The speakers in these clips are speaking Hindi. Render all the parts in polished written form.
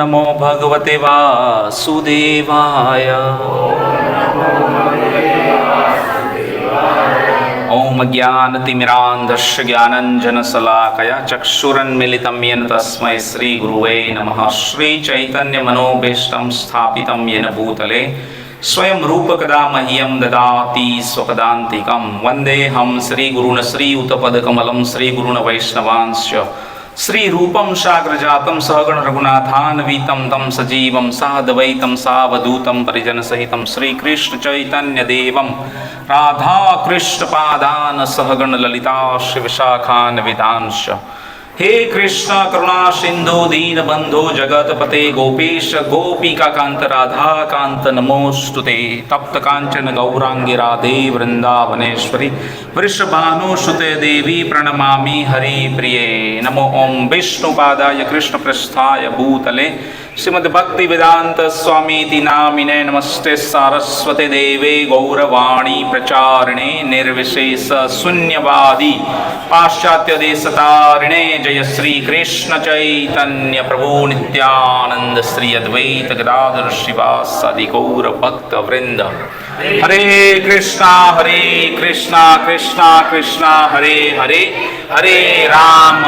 नमो भगवते वासुदेवाय। ओम अज्ञानतिमिरान्धस्य ज्ञानञ्जनशलाकया चक्षुरुन्मीलितं येन तस्मै श्रीगुरुवे नमः। श्रीचैतन्यमनोभीष्टं स्थापितं येन भूतले स्वयं रूपकदा मह्यं ददाति स्वपदान्तिकं। वन्देऽहं श्रीगुरून् श्रीयुतपदकमलं श्रीगुरून् वैष्णवांश्च श्रीरूपं साग्रजातं सहगण रघुनाथान्वितं तं सजीवं साद्वैतं सावधूतं परिजनसहितं श्रीकृष्ण चैतन्यदेवं राधाकृष्णपादान् सहगण ललिता शिवशाखान्वितांश्च। हे कृष्ण करुणा सिंधु दीनबंधो जगतपते गोपेश गोपिकाकांत राधाकांत नमोस्तुते। तप्त कांचन गौरांगी राधे वृंदावनेश्वरी वृषभानुसुते देवी प्रणमामि हरिप्रिये। नमो ओं विष्णुपादाय कृष्णपृष्ठाय भूतले श्रीमद्भक्तिवेदांत स्वामीति नामिने नमस्ते सारस्वते देवे गौरवाणी प्रचारिणे निर्विशेष शून्यवादी पाश्चात्य देशतारिणे। जय श्री कृष्ण चैतन्य प्रभु नित्यानंद श्री अद्वैत गदाधर श्रीवासादि गौर भक्त वृंद। हरे कृष्णा कृष्णा कृष्णा हरे हरे, हरे राम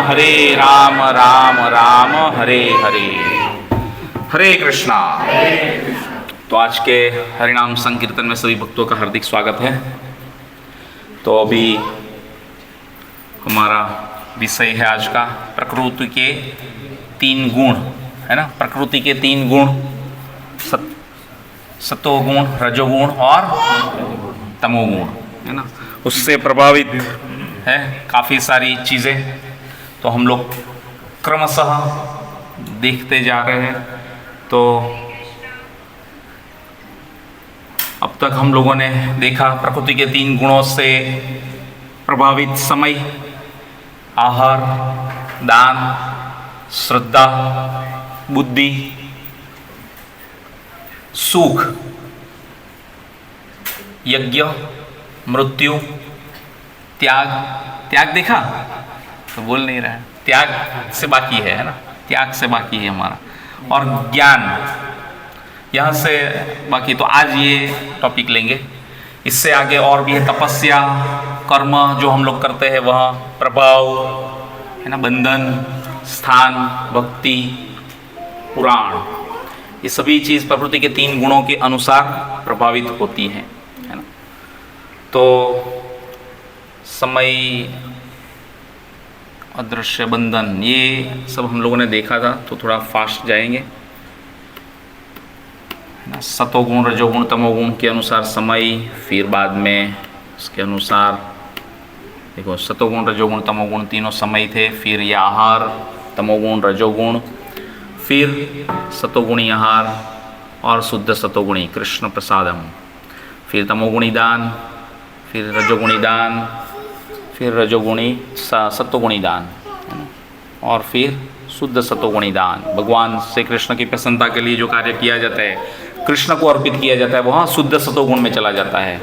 राम राम हरे हरे। हरे कृष्णा। तो आज के हरिनाम संकीर्तन में सभी भक्तों का हार्दिक स्वागत है। तो अभी हमारा विषय है आज का प्रकृति के 3 गुण, है ना। प्रकृति के 3 गुण, सतोगुण, रजोगुण और तमोगुण, है ना। उससे प्रभावित है काफ़ी सारी चीज़ें। तो हम लोग क्रमशः देखते जा रहे हैं। तो अब तक हम लोगों ने देखा प्रकृति के 3 गुणों से प्रभावित समय, आहार, दान, श्रद्धा, बुद्धि, सुख, यज्ञ, मृत्यु, त्याग। त्याग देखा तो बोल नहीं रहा है, त्याग से बाकी है ना, त्याग से बाकी है हमारा। और ज्ञान यहाँ से बाकी। तो आज ये टॉपिक लेंगे। इससे आगे और भी है तपस्या, कर्म जो हम लोग करते हैं वह, प्रभाव, है ना, बंधन, स्थान, भक्ति, पुराण। ये सभी चीज़ प्रकृति के 3 गुणों के अनुसार प्रभावित होती हैं, है ना। तो समय, अदृश्य, बंधन, ये सब हम लोगों ने देखा था। तो थोड़ा फास्ट जाएंगे। सतोगुण, रजोगुण, तमोगुण के अनुसार समय, फिर बाद में उसके अनुसार देखो सतोगुण, रजोगुण, तमोगुण तीनों समय थे। फिर ये आहार, तमोगुण, रजोगुण, फिर सतोगुणी आहार और शुद्ध सतोगुणी कृष्ण प्रसादम, फिर तमोगुणी दान, फिर रजोगुणी दान, फिर रजोगुणी सतोगुणी दान, और फिर शुद्ध सतोगुणी दान। भगवान श्री कृष्ण की प्रसन्नता के लिए जो कार्य किया जाता है, कृष्ण को अर्पित किया जाता है, वहाँ शुद्ध सतोगुण में चला जाता है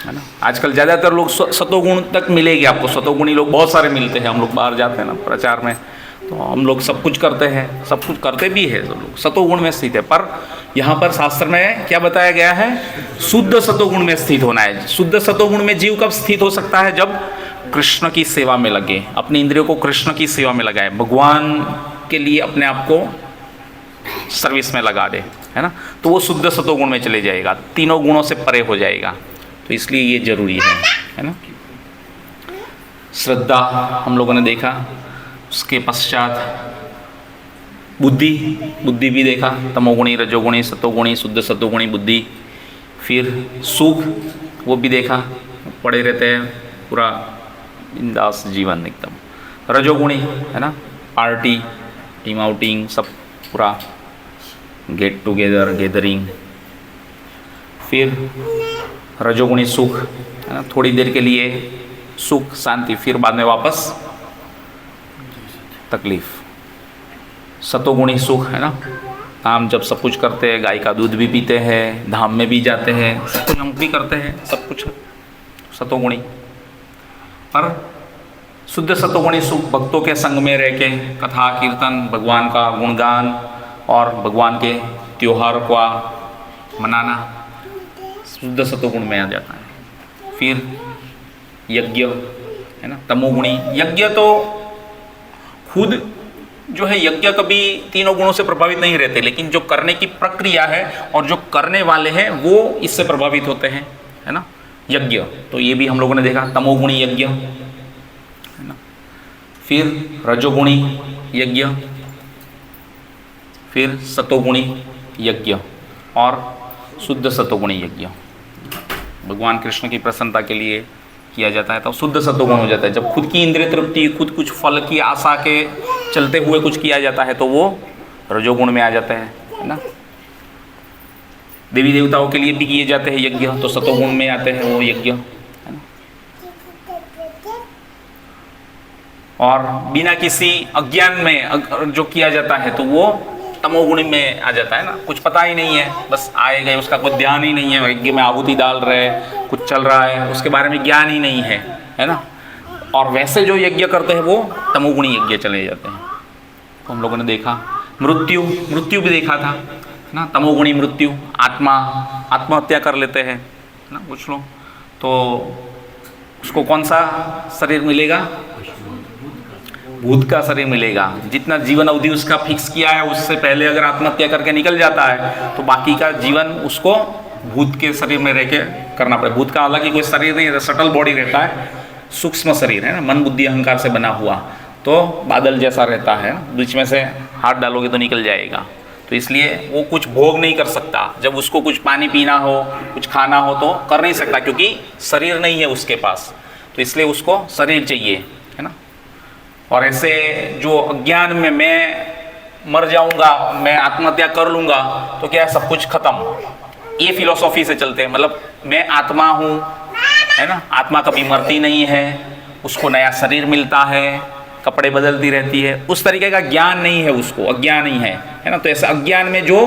ना। आजकल ज़्यादातर लोग सतोगुण तक मिलेगी आपको। सतोगुणी लोग बहुत सारे मिलते हैं। हम लोग बाहर जाते हैं ना प्रचार में, तो हम लोग सब कुछ करते हैं, सब कुछ करते भी है। सब लोग सतोगुण में स्थित है। पर यहाँ पर शास्त्र में क्या बताया गया है? शुद्ध सतोगुण में स्थित होना है। शुद्ध सतोगुण में जीव कब स्थित हो सकता है? जब कृष्ण की सेवा में लगे, अपनी इंद्रियों को कृष्ण की सेवा में लगाए, भगवान के लिए अपने आप को सर्विस में लगा दे, है ना। तो वो शुद्ध सतोगुण में चले जाएगा, तीनों गुणों से परे हो जाएगा। तो इसलिए ये जरूरी है ना। श्रद्धा हम लोगों ने देखा। उसके पश्चात बुद्धि भी देखा, तमोगुणी, रजोगुणी, सतोगुणी, शुद्ध सतोगुणी बुद्धि। फिर सुख, वो भी देखा, पड़े रहते हैं पूरा बिंदास जीवन एकदम। रजोगुणी, है ना, पार्टी, टीम आउटिंग, सब पूरा गेट टुगेदर, गैदरिंग। फिर रजोगुणी सुख, है ना, थोड़ी देर के लिए सुख, शांति, फिर बाद में वापस तकलीफ। सतोगुणी सुख, है ना, हम जब सब कुछ करते हैं, गाय का दूध भी पीते हैं, धाम में भी जाते हैं, सब कुछ हम भी करते हैं, सब कुछ सतोगुणी। पर शुद्ध सतोगुणी सुख भक्तों के संग में रह के कथा कीर्तन, भगवान का गुणगान और भगवान के त्योहार का मनाना शुद्ध सतोगुण में आ जाता है। फिर यज्ञ है ना, तमोगुणी यज्ञ तो खुद जो है यज्ञ कभी तीनों गुणों से प्रभावित नहीं रहते, लेकिन जो करने की प्रक्रिया है और जो करने वाले हैं वो इससे प्रभावित होते हैं, है ना। यज्ञ तो ये भी हम लोगों ने देखा, तमोगुणी यज्ञ है ना, फिर रजोगुणी यज्ञ, फिर सतोगुणी यज्ञ और शुद्ध सतोगुणी यज्ञ। भगवान कृष्ण की प्रसन्नता के लिए किया जाता है तो शुद्ध सतोगुण हो जाता है। जब खुद की इंद्रिय तृप्ति, खुद कुछ फल की आशा के चलते हुए कुछ किया जाता है तो वो रजोगुण में आ जाता है ना। देवी देवताओं के लिए भी किए जाते हैं यज्ञ तो सतोगुण में आते हैं वो यज्ञ, है ना। और बिना किसी अज्ञान में जो किया जाता है तो वो तमोगुण में आ जाता है ना। कुछ पता ही नहीं है, बस आए गए, उसका कोई ध्यान ही नहीं है, यज्ञ में आहुति डाल रहे, कुछ चल रहा है, उसके बारे में ज्ञान ही नहीं है, है ना। और वैसे जो यज्ञ करते हैं वो तमोगुणी यज्ञ चले जाते हैं। तो हम लोगों ने देखा मृत्यु भी देखा था ना, तमोगुणी मृत्यु, आत्महत्या कर लेते हैं ना कुछ लोग, तो उसको कौन सा शरीर मिलेगा? भूत का शरीर मिलेगा। जितना जीवन अवधि उसका फिक्स किया है उससे पहले अगर आत्महत्या करके निकल जाता है तो बाकी का जीवन उसको भूत के शरीर में रह के करना पड़ेगा। भूत का हालांकि कोई शरीर नहीं, सटल बॉडी रहता है, सूक्ष्म शरीर है ना, मन बुद्धि अहंकार से बना हुआ, तो बादल जैसा रहता है, बीच में से हाथ डालोगे तो निकल जाएगा। तो इसलिए वो कुछ भोग नहीं कर सकता। जब उसको कुछ पानी पीना हो, कुछ खाना हो तो कर नहीं सकता क्योंकि शरीर नहीं है उसके पास, तो इसलिए उसको शरीर चाहिए, है ना। और ऐसे जो अज्ञान में मैं मर जाऊंगा, मैं आत्महत्या कर लूँगा तो क्या है, सब कुछ खत्म, ये फिलोसॉफी से चलते हैं। मतलब मैं आत्मा हूँ, है ना, आत्मा कभी मरती नहीं है, उसको नया शरीर मिलता है, कपड़े बदलती रहती है, उस तरीके का ज्ञान नहीं है उसको, अज्ञान ही है ना। तो ऐसे अज्ञान में जो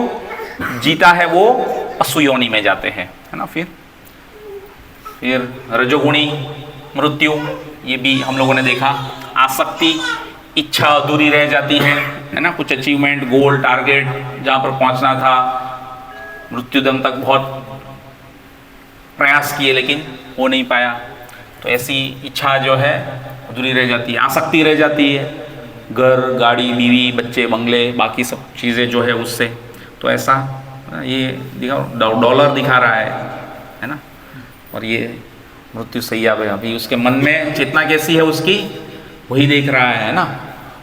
जीता है वो पशु योनि में जाते हैं, है ना। फिर रजोगुणी मृत्यु, ये भी हम लोगों ने देखा। आसक्ति, इच्छा अधूरी रह जाती है ना, कुछ अचीवमेंट, गोल, टारगेट जहाँ पर पहुँचना था, मृत्युदम तक बहुत प्रयास किए लेकिन हो नहीं पाया, तो ऐसी इच्छा जो है अधूरी रह जाती है, आसक्ति रह जाती है, घर, गाड़ी, बीवी, बच्चे, बंगले, बाकी सब चीज़ें जो है उससे। तो ऐसा ये दिखा, डॉलर दिखा रहा है ना, और ये मृत्यु सैया पे अभी उसके मन में चेतना कैसी है उसकी, वही देख रहा है ना।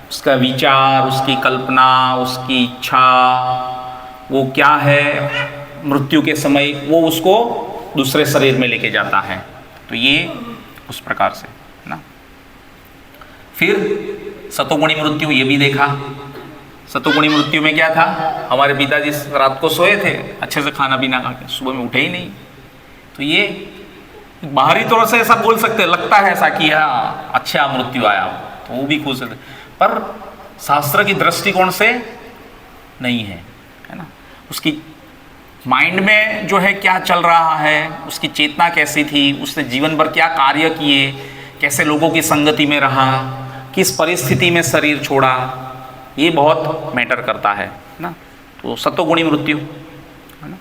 उसका विचार, उसकी कल्पना, उसकी इच्छा, वो क्या है मृत्यु के समय, वो उसको दूसरे शरीर में लेके जाता है। तो ये उस प्रकार से ना। फिर सतोगुणी मृत्यु, ये भी देखा। सतोगुणी मृत्यु में क्या था, हमारे पिताजी रात को सोए थे अच्छे से खाना पीना खा के, सुबह में उठे ही नहीं। तो ये बाहरी तौर से ऐसा बोल सकते, लगता है ऐसा कि हाँ अच्छा मृत्यु आया, तो वो भी खुश है, पर शास्त्र की दृष्टिकोण से नहीं है, है ना। उसकी माइंड में जो है क्या चल रहा है, उसकी चेतना कैसी थी, उसने जीवन भर क्या कार्य किए, कैसे लोगों की संगति में रहा, किस परिस्थिति में शरीर छोड़ा, ये बहुत मैटर करता है ना। तो सतोगुणी मृत्यु, है ना।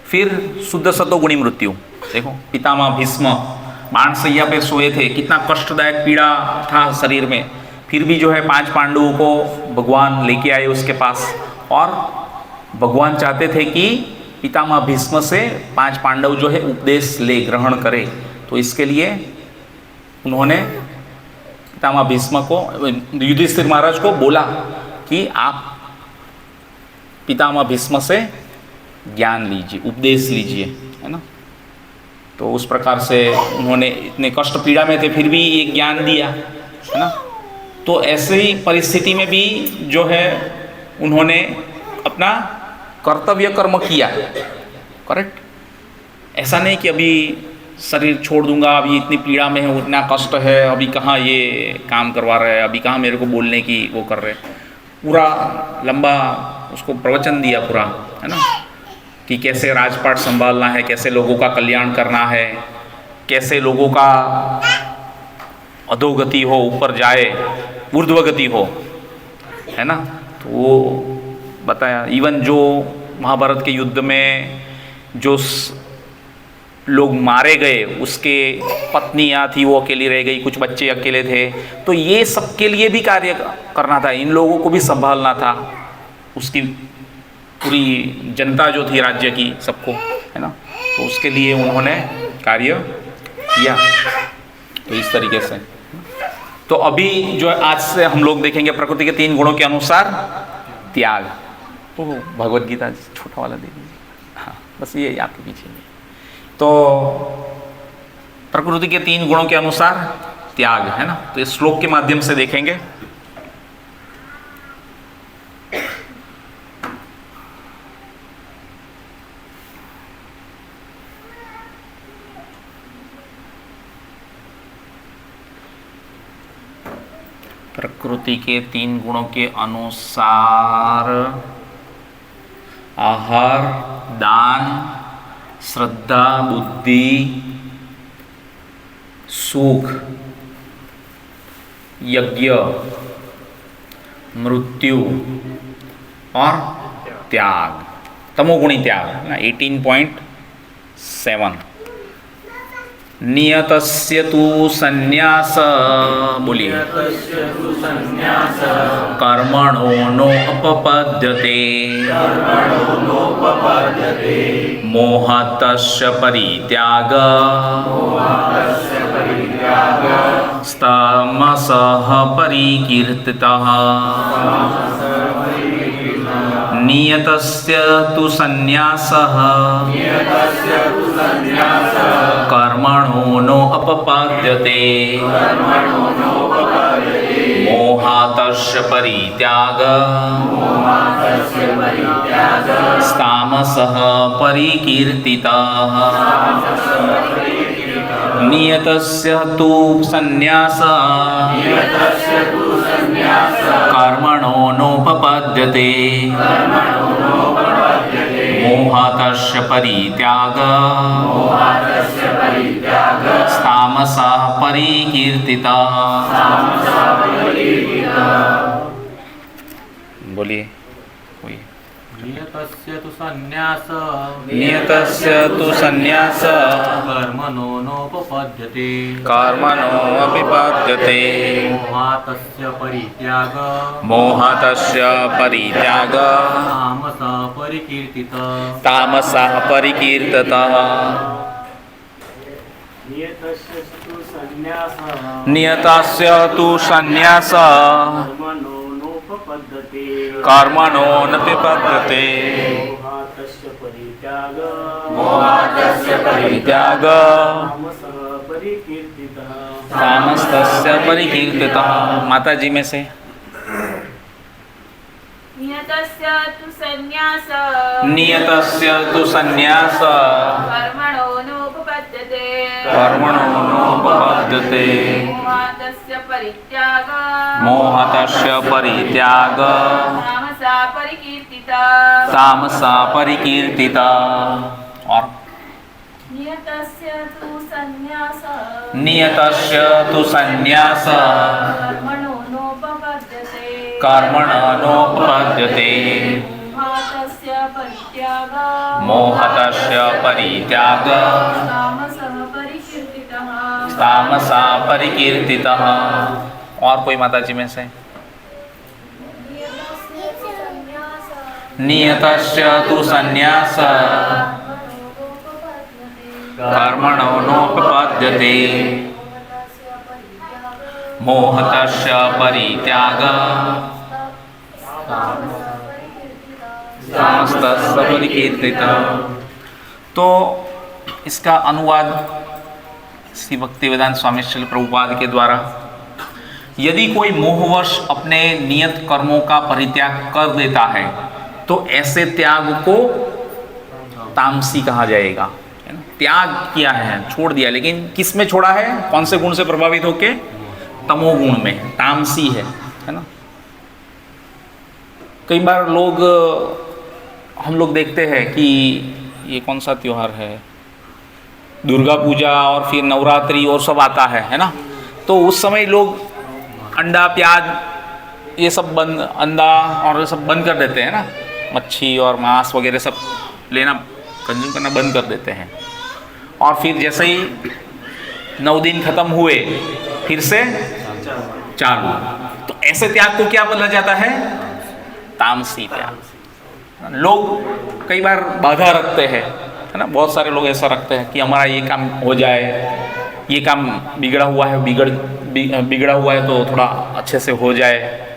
फिर शुद्ध सतोगुणी मृत्यु, देखो पितामह भीष्म बाणशैया पे सोए थे, कितना कष्टदायक पीड़ा था शरीर में, फिर भी जो है 5 पांडवों को भगवान लेके आए उसके पास, और भगवान चाहते थे कि पितामह भीष्म से 5 पांडव जो है उपदेश ले, ग्रहण करे। तो इसके लिए उन्होंने पितामह भीष्म को, युधिष्ठिर महाराज को बोला कि आप पितामह भीष्म से ज्ञान लीजिए, उपदेश लीजिए, है ना। तो उस प्रकार से उन्होंने, इतने कष्ट पीड़ा में थे फिर भी ये ज्ञान दिया, है ना। तो ऐसी परिस्थिति में भी जो है उन्होंने अपना कर्तव्य कर्म किया, करेक्ट। ऐसा नहीं कि अभी शरीर छोड़ दूंगा, अभी इतनी पीड़ा में है, इतना कष्ट है, अभी कहाँ ये काम करवा रहे हैं, अभी कहाँ मेरे को बोलने की वो कर रहे। पूरा लंबा उसको प्रवचन दिया पूरा, है ना, कि कैसे राजपाट संभालना है, कैसे लोगों का कल्याण करना है, कैसे लोगों का अधोगति हो, ऊपर जाए, ऊर्ध्वगति हो, है ना। तो वो बताया। इवन जो महाभारत के युद्ध में जो लोग मारे गए, उसके पत्नियां थी वो अकेली रह गई, कुछ बच्चे अकेले थे, तो ये सबके लिए भी कार्य करना था, इन लोगों को भी संभालना था, उसकी पूरी जनता जो थी राज्य की, सबको, है ना। तो उसके लिए उन्होंने कार्य किया। तो इस तरीके से तो अभी जो आज से हम लोग देखेंगे प्रकृति के 3 गुणों के अनुसार त्याग। तो भगवत गीता छोटा वाला दे दीजिए, हाँ बस ये आपके पीछे। तो प्रकृति के 3 गुणों के अनुसार त्याग, है ना। तो इस श्लोक के माध्यम से देखेंगे। प्रकृति के 3 गुणों के अनुसार आहार, दान, श्रद्धा, बुद्धि, सुख, यज्ञ, मृत्यु और त्याग, तमोगुणी त्याग ना। 18.7 नियतस्य तु संन्यास, बोलिए, कर्मणो नोपपद्यते मोहतस्य परित्याग तमसः परिकीर्तितः। नियतस्य तु संन्यासः कर्मणो नोपपद्यते मोहातस्य परित्याग तामसः परिकीर्तितः। नियतस्य तु संन्यासः कर्मणो नोपपद्यते मोहातस्य परित्याग तामसः परिकीर्तितः। बोलिए। नियतस्य तु संन्यास कर्मणो नोपपद्यते मोहातस्य परित्याग तामसः परिकीर्तितः। नियतस्य तु संन्यास कर्मणो नोपपद्यते मोहातस्य परित्याग तामसस्य परिकीर्तितः। माता जी में से नियतस्य तु संन्यास कर्मणो नोपपद्यते मोहातस्य परित्याग तामसा परिकीर्तितः। और नियतस्य तु संन्यास कर्मणो नोपपद्यते मोहातस्य परित्याग तामसा परिकीर्तितः। और कोई माता जी में से नियतस्य तु संन्यास कर्मणो नोपपद्यते मोहतस्य परित्याग तामसस्य परिकीर्तितः। तो इसका अनुवाद श्री भक्तिवेदांत स्वामी श्रील प्रभुपाद के द्वारा, यदि कोई मोहवश अपने नियत कर्मों का परित्याग कर देता है तो ऐसे त्याग को तामसी कहा जाएगा। त्याग किया है, छोड़ दिया, लेकिन किस में छोड़ा है? कौन से गुण से प्रभावित होके? तमोगुण में, तामसी है ना। कई बार हम लोग देखते हैं कि ये कौन सा त्योहार है, दुर्गा पूजा और फिर नवरात्रि और सब आता है ना। तो उस समय लोग अंडा, प्याज ये सब बंद, अंडा और ये सब बंद कर देते हैं ना। मच्छी और मांस वगैरह सब लेना, कंज्यूम करना बंद कर देते हैं। और फिर जैसे ही 9 दिन खत्म हुए फिर से चालू। तो ऐसे त्याग को क्या बोला जाता है? तामसी त्याग। लोग कई बार बाधा रखते हैं, है ना, बहुत सारे लोग ऐसा रखते हैं कि हमारा ये काम हो जाए, ये काम बिगड़ा हुआ है, बिगड़ा हुआ है तो थोड़ा अच्छे से हो जाए।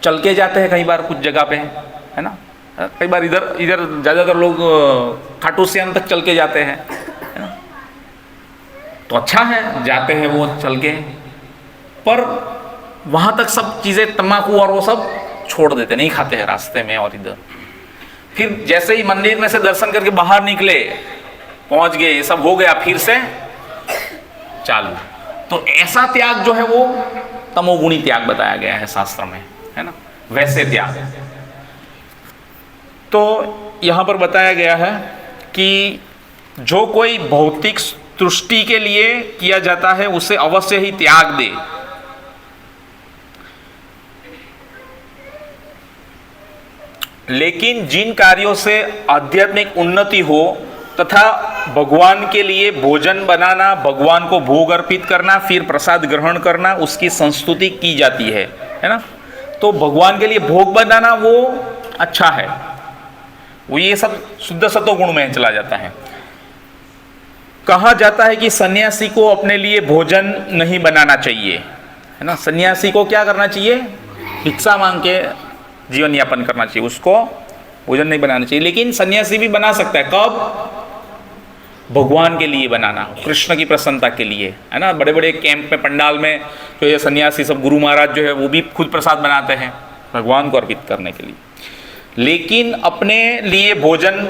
चल के जाते हैं कई बार कुछ जगह पे, है ना, कई बार इधर ज़्यादातर लोग खाटू श्याम तक चल के जाते हैं, है ना, तो अच्छा है, जाते हैं वो चल के, पर वहाँ तक सब चीज़ें तम्बाकू और वो सब छोड़ देते, नहीं खाते हैं रास्ते में और इधर। फिर जैसे ही मंदिर में से दर्शन करके बाहर निकले, पहुँच गए, ये सब हो गया, फिर से चालू। तो ऐसा त्याग जो है वो तमोगुणी त्याग बताया गया है शास्त्र में, है ना, वैसे त्याग। तो यहाँ पर बताया गया है कि जो कोई भौतिक तुष्टि के लिए किया जाता है उसे अवश्य ही त्याग दे। लेकिन जिन कार्यों से आध्यात्मिक उन्नति हो तथा भगवान के लिए भोजन बनाना, भगवान को भोग अर्पित करना, फिर प्रसाद ग्रहण करना, उसकी संस्तुति की जाती है ना। तो भगवान के लिए भोग बनाना वो अच्छा है, वो ये सब शुद्ध सत्वगुण में चला जाता है। कहा जाता है कि सन्यासी को अपने लिए भोजन नहीं बनाना चाहिए, है ना। सन्यासी को क्या करना चाहिए? भिक्षा मांग के जीवन यापन करना चाहिए, उसको भोजन नहीं बनाना चाहिए। लेकिन सन्यासी भी बना सकता है, कब? भगवान के लिए बनाना, कृष्ण की प्रसन्नता के लिए, है ना। बड़े बड़े कैंप में, पंडाल में जो ये सन्यासी सब, गुरु महाराज जो है वो भी खुद प्रसाद बनाते हैं भगवान को अर्पित करने के लिए। लेकिन अपने लिए भोजन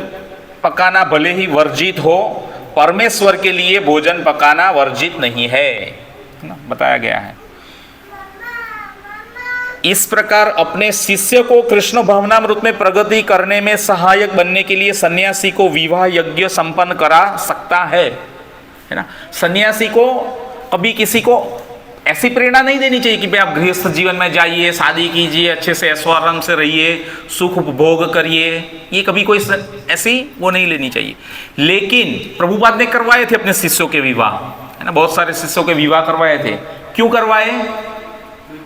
पकाना भले ही वर्जित हो, परमेश्वर के लिए भोजन पकाना वर्जित नहीं है ना, बताया गया है। इस प्रकार अपने शिष्य को कृष्ण भावनामृत में प्रगति करने में सहायक बनने के लिए सन्यासी को विवाह यज्ञ संपन्न करा सकता है ना। सन्यासी को कभी किसी को ऐसी प्रेरणा नहीं देनी चाहिए कि भाई आप गृहस्थ जीवन में जाइए, शादी कीजिए, अच्छे से ऐशो आराम से रहिए, सुख उपभोग करिए, ये कभी कोई ऐसी वो नहीं लेनी चाहिए। लेकिन प्रभुपाद ने करवाए थे अपने शिष्यों के विवाह, है ना, बहुत सारे शिष्यों के विवाह करवाए थे। क्यों करवाए?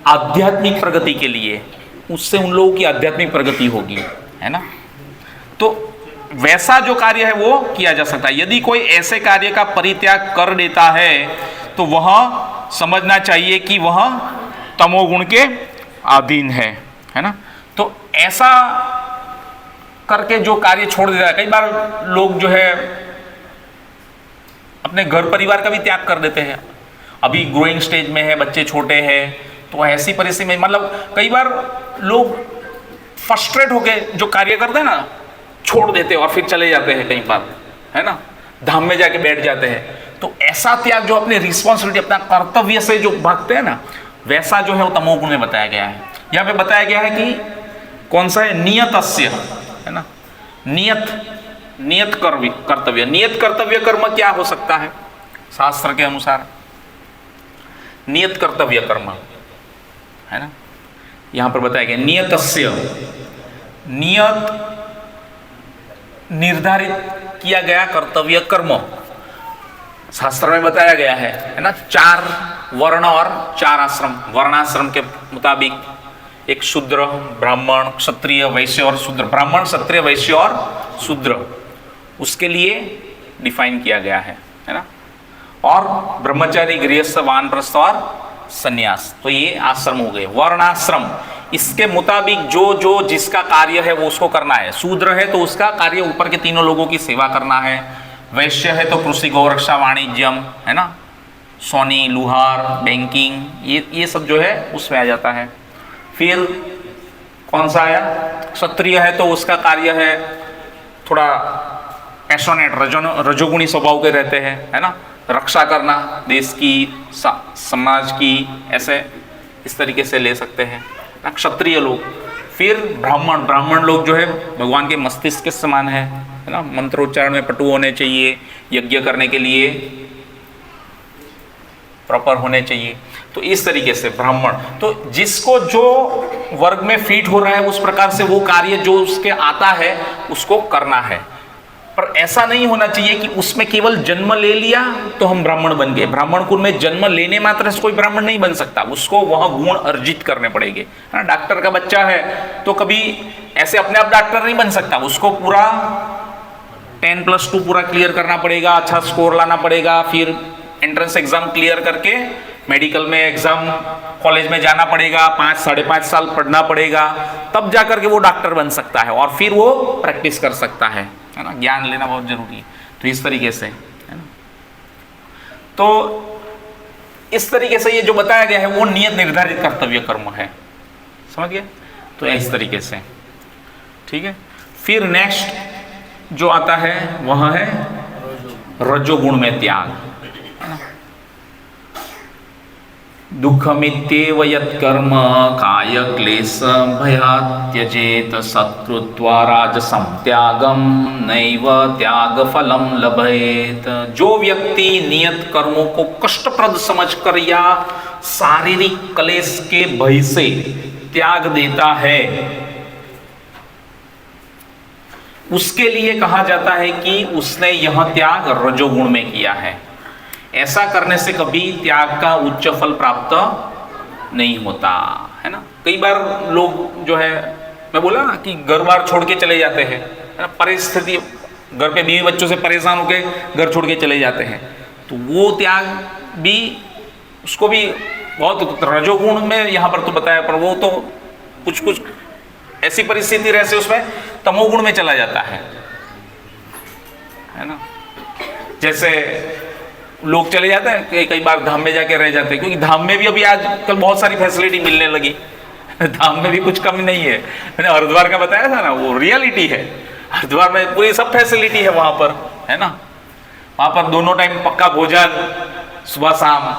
आध्यात्मिक प्रगति के लिए, उससे उन लोगों की आध्यात्मिक प्रगति होगी, है ना। तो वैसा जो कार्य है वो किया जा सकता है। यदि कोई ऐसे कार्य का परित्याग कर देता है तो वह समझना चाहिए कि वह तमोगुण के अधीन है ना। तो ऐसा करके जो कार्य छोड़ देता है, कई बार लोग जो है अपने घर परिवार का भी त्याग कर देते हैं। अभी ग्रोइंग स्टेज में है, बच्चे छोटे हैं, तो ऐसी परिस्थिति में मतलब कई बार लोग फ्रस्ट्रेट होके जो कार्य करते हैं ना, छोड़ देते हैं और फिर चले जाते हैं कहीं पर, है ना, धाम में जाके बैठ जाते हैं। तो ऐसा त्याग जो अपने रिस्पॉन्सिबिलिटी, अपना कर्तव्य से जो भागते हैं ना, वैसा जो है वो तमोगुण में बताया गया है। यहाँ पे बताया गया है कि कौन सा है? नियतस्य, है ना, नियत कर्तव्य। नियत कर्तव्य कर्म क्या हो सकता है शास्त्र के अनुसार? नियत कर्तव्य कर्म, है ना, यहाँ पर बताया गया नियतस्य, नियत निर्धारित किया गया कर्तव्य कर्म शास्त्र में बताया गया है ना। 4 वर्ण और 4 आश्रम। वर्णाश्रम के मुताबिक एक शूद्र, ब्राह्मण, क्षत्रिय, वैश्य और शूद्र, ब्राह्मण, क्षत्रिय, वैश्य और शूद्र, उसके लिए डिफाइन किया गया है ना। और ब्रह्मचारी, गृहस्थ, वानप्रस्थ और सन्यास, तो ये आश्रम हो गए, वर्णाश्रम। इसके मुताबिक जो जिसका कार्य है वो उसको करना है। शूद्र है तो उसका कार्य ऊपर के तीनों लोगों की सेवा करना है। वैश्य है तो कृषि, गौरक्षा, वाणिज्यम, है ना, सोनी, लुहार, बैंकिंग, ये सब जो है उसमें आ जाता है। फिर कौन सा आया? क्षत्रिय है तो उसका कार्य है थोड़ा पैशनेट, रजोगुणी स्वभाव के रहते हैं, है ना, रक्षा करना देश की, समाज की, ऐसे इस तरीके से ले सकते हैं ना क्षत्रिय लोग। फिर ब्राह्मण लोग जो है भगवान के मस्तिष्क के समान है ना, मंत्रोच्चारण में पटु होने चाहिए, यज्ञ करने के लिए प्रॉपर होने चाहिए। तो इस तरीके से ब्राह्मण, तो जिसको जो वर्ग में फिट हो रहा है उस प्रकार से वो कार्य जो उसके आता है उसको करना है। पर ऐसा नहीं होना चाहिए कि उसमें केवल जन्म ले लिया तो हम ब्राह्मण बन गए। ब्राह्मण कुल में जन्म लेने मात्र से कोई ब्राह्मण नहीं बन सकता, उसको वह गुण अर्जित करने पड़ेंगे, है ना। डॉक्टर का बच्चा है तो कभी ऐसे अपने आप डॉक्टर नहीं बन सकता, उसको पूरा 10+2 पूरा क्लियर करना पड़ेगा, अच्छा स्कोर लाना पड़ेगा, फिर एंट्रेंस एग्जाम क्लियर करके मेडिकल में एग्जाम कॉलेज में जाना पड़ेगा, 5-5.5 साल पढ़ना पड़ेगा, तब जाकर के वो डॉक्टर बन सकता है और फिर वो प्रैक्टिस कर सकता है ना। ज्ञान लेना बहुत जरूरी है। तो इस तरीके से, है ना। तो इस तरीके से ये जो बताया गया है वो नियत निर्धारित कर्तव्य कर्म है, समझ गए। तो इस तरीके से ठीक है। फिर नेक्स्ट जो आता है वह है रजोगुण में त्याग। दुःखमित्येव यत्कर्म काय क्लेश भयात् त्यजेत शत्रुत्वा राजसं त्यागम नैव त्याग फलम लभेत। जो व्यक्ति नियत कर्मों को कष्टप्रद समझकर या शारीरिक क्लेश के भय से त्याग देता है उसके लिए कहा जाता है कि उसने यह त्याग रजोगुण में किया है। ऐसा करने से कभी त्याग का उच्च फल प्राप्त नहीं होता, है ना। कई बार लोग जो है, मैं बोला ना कि घर बार छोड़ के चले जाते हैं, है ना। परिस्थिति, घर पे बीवी बच्चों से परेशान होके घर छोड़ के चले जाते हैं, तो वो त्याग भी, उसको भी बहुत रजोगुण में यहाँ पर तो बताया, पर वो तो कुछ कुछ ऐसी परिस्थिति रहती है उसमें तमोगुण में चला जाता है ना। जैसे लोग चले जाते हैं कि कई बार धाम में जाके रह जाते हैं, क्योंकि धाम में भी अभी आजकल बहुत सारी फैसिलिटी मिलने लगी, धाम में भी कुछ कमी नहीं है। मैंने हरिद्वार का बताया था ना, वो रियलिटी है। हरिद्वार में पूरी सब फैसिलिटी है वहां पर, है ना। वहां पर दोनों टाइम पक्का भोजन सुबह शाम,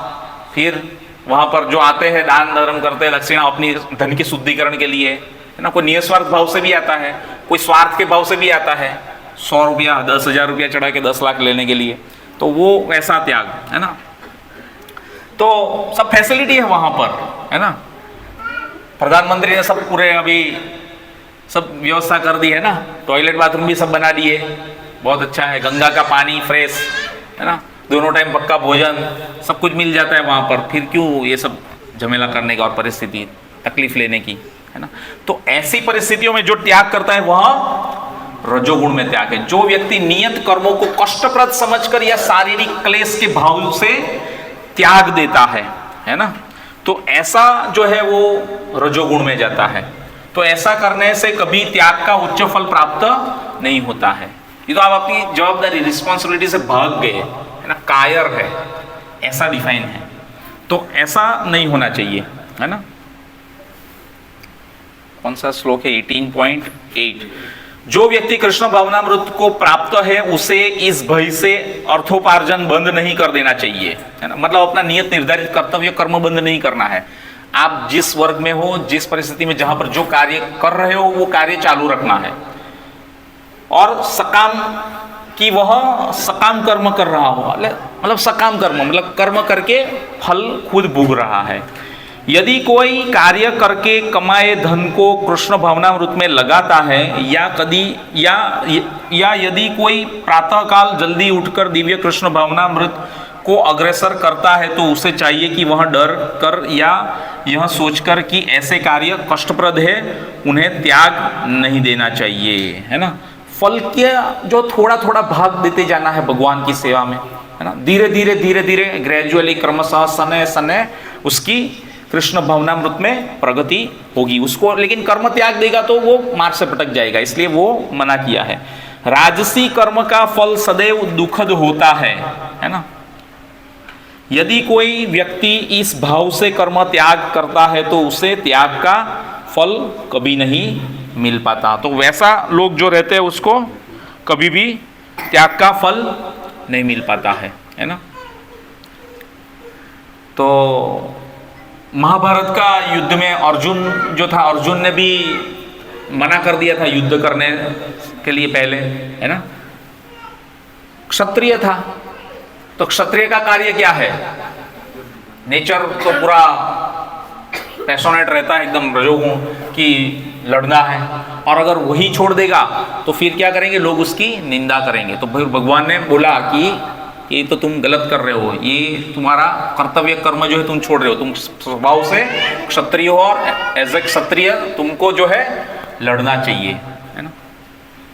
फिर वहां पर जो आते हैं दान धर्म करते हैं, दक्षिणा अपनी धन की शुद्धिकरण के लिए, है ना। कोई निस्वार्थ भाव से भी आता है, कोई स्वार्थ के भाव से भी आता है, 100 रुपया 10,000 रुपया चढ़ा के 10 लाख लेने के लिए, तो वो वैसा त्याग, है ना। तो सब फैसिलिटी है वहां पर, है ना। प्रधानमंत्री ने सब पूरे अभी सब व्यवस्था कर दी है ना, टॉयलेट बाथरूम भी सब बना दिए, बहुत अच्छा है। गंगा का पानी फ्रेश, है ना, दोनों टाइम पक्का भोजन, सब कुछ मिल जाता है वहां पर। फिर क्यों ये सब झमेला करने का और परिस्थिति तकलीफ लेने की, है ना। तो ऐसी परिस्थितियों में जो त्याग करता है वह रजोगुण में त्याग है। जो व्यक्ति नियत कर्मों को कष्टप्रद समझकर या शारीरिक क्लेश के भाव से त्याग देता है ना, तो ऐसा जो है वो रजोगुण में जाता है। तो ऐसा करने से कभी त्याग का उच्च फल प्राप्त नहीं होता है। ये तो आप अपनी जवाबदारी रिस्पॉन्सिबिलिटी से भाग गए, है ना, कायर है, ऐसा डिफाइन है। तो ऐसा नहीं होना चाहिए, है ना। कौन सा श्लोक है? 18.8। जो व्यक्ति कृष्ण भावनामृत को प्राप्त है उसे इस भय से अर्थोपार्जन बंद नहीं कर देना चाहिए, है ना। मतलब अपना नियत निर्धारित कर्तव्य कर्म बंद नहीं करना है। आप जिस वर्ग में हो, जिस परिस्थिति में जहां पर जो कार्य कर रहे हो वो कार्य चालू रखना है, और सकाम कि वह सकाम कर्म कर रहा हो, मतलब सकाम कर्म मतलब कर्म करके फल खुद भोग रहा है। यदि कोई कार्य करके कमाए धन को कृष्ण भावनामृत में लगाता है या यदि कोई प्रातःकाल जल्दी उठकर दिव्य कृष्ण भावनामृत को अग्रसर करता है तो उसे चाहिए कि वह डर कर या यह सोचकर कि ऐसे कार्य कष्टप्रद है उन्हें त्याग नहीं देना चाहिए, है ना। फल के जो थोड़ा थोड़ा भाग देते जाना है भगवान की सेवा में, है ना। धीरे धीरे ग्रेजुअली क्रमशः समय समय उसकी कृष्ण भावनामृत में प्रगति होगी उसको, लेकिन कर्म त्याग देगा तो वो मार्ग से भटक जाएगा, इसलिए वो मना किया है। राजसी कर्म का फल सदैव दुखद होता है ना। यदि कोई व्यक्ति इस भाव से कर्म त्याग करता है तो उसे त्याग का फल कभी नहीं मिल पाता। तो वैसा लोग जो रहते हैं उसको कभी भी त्याग का फल नहीं मिल पाता है ना। तो महाभारत का युद्ध में अर्जुन जो था, अर्जुन ने भी मना कर दिया था युद्ध करने के लिए पहले, है ना। क्षत्रिय था, तो क्षत्रिय का कार्य क्या है? नेचर तो पूरा पैशनेट रहता है एकदम रजोगुण कि लड़ना है, और अगर वही छोड़ देगा तो फिर क्या करेंगे, लोग उसकी निंदा करेंगे। तो फिर भगवान ने बोला कि ये तो तुम गलत कर रहे हो, ये तुम्हारा कर्तव्य कर्म जो है तुम छोड़ रहे हो, तुम स्वभाव से क्षत्रिय हो और एज ए क्षत्रिय तुमको जो है लड़ना चाहिए, है ना।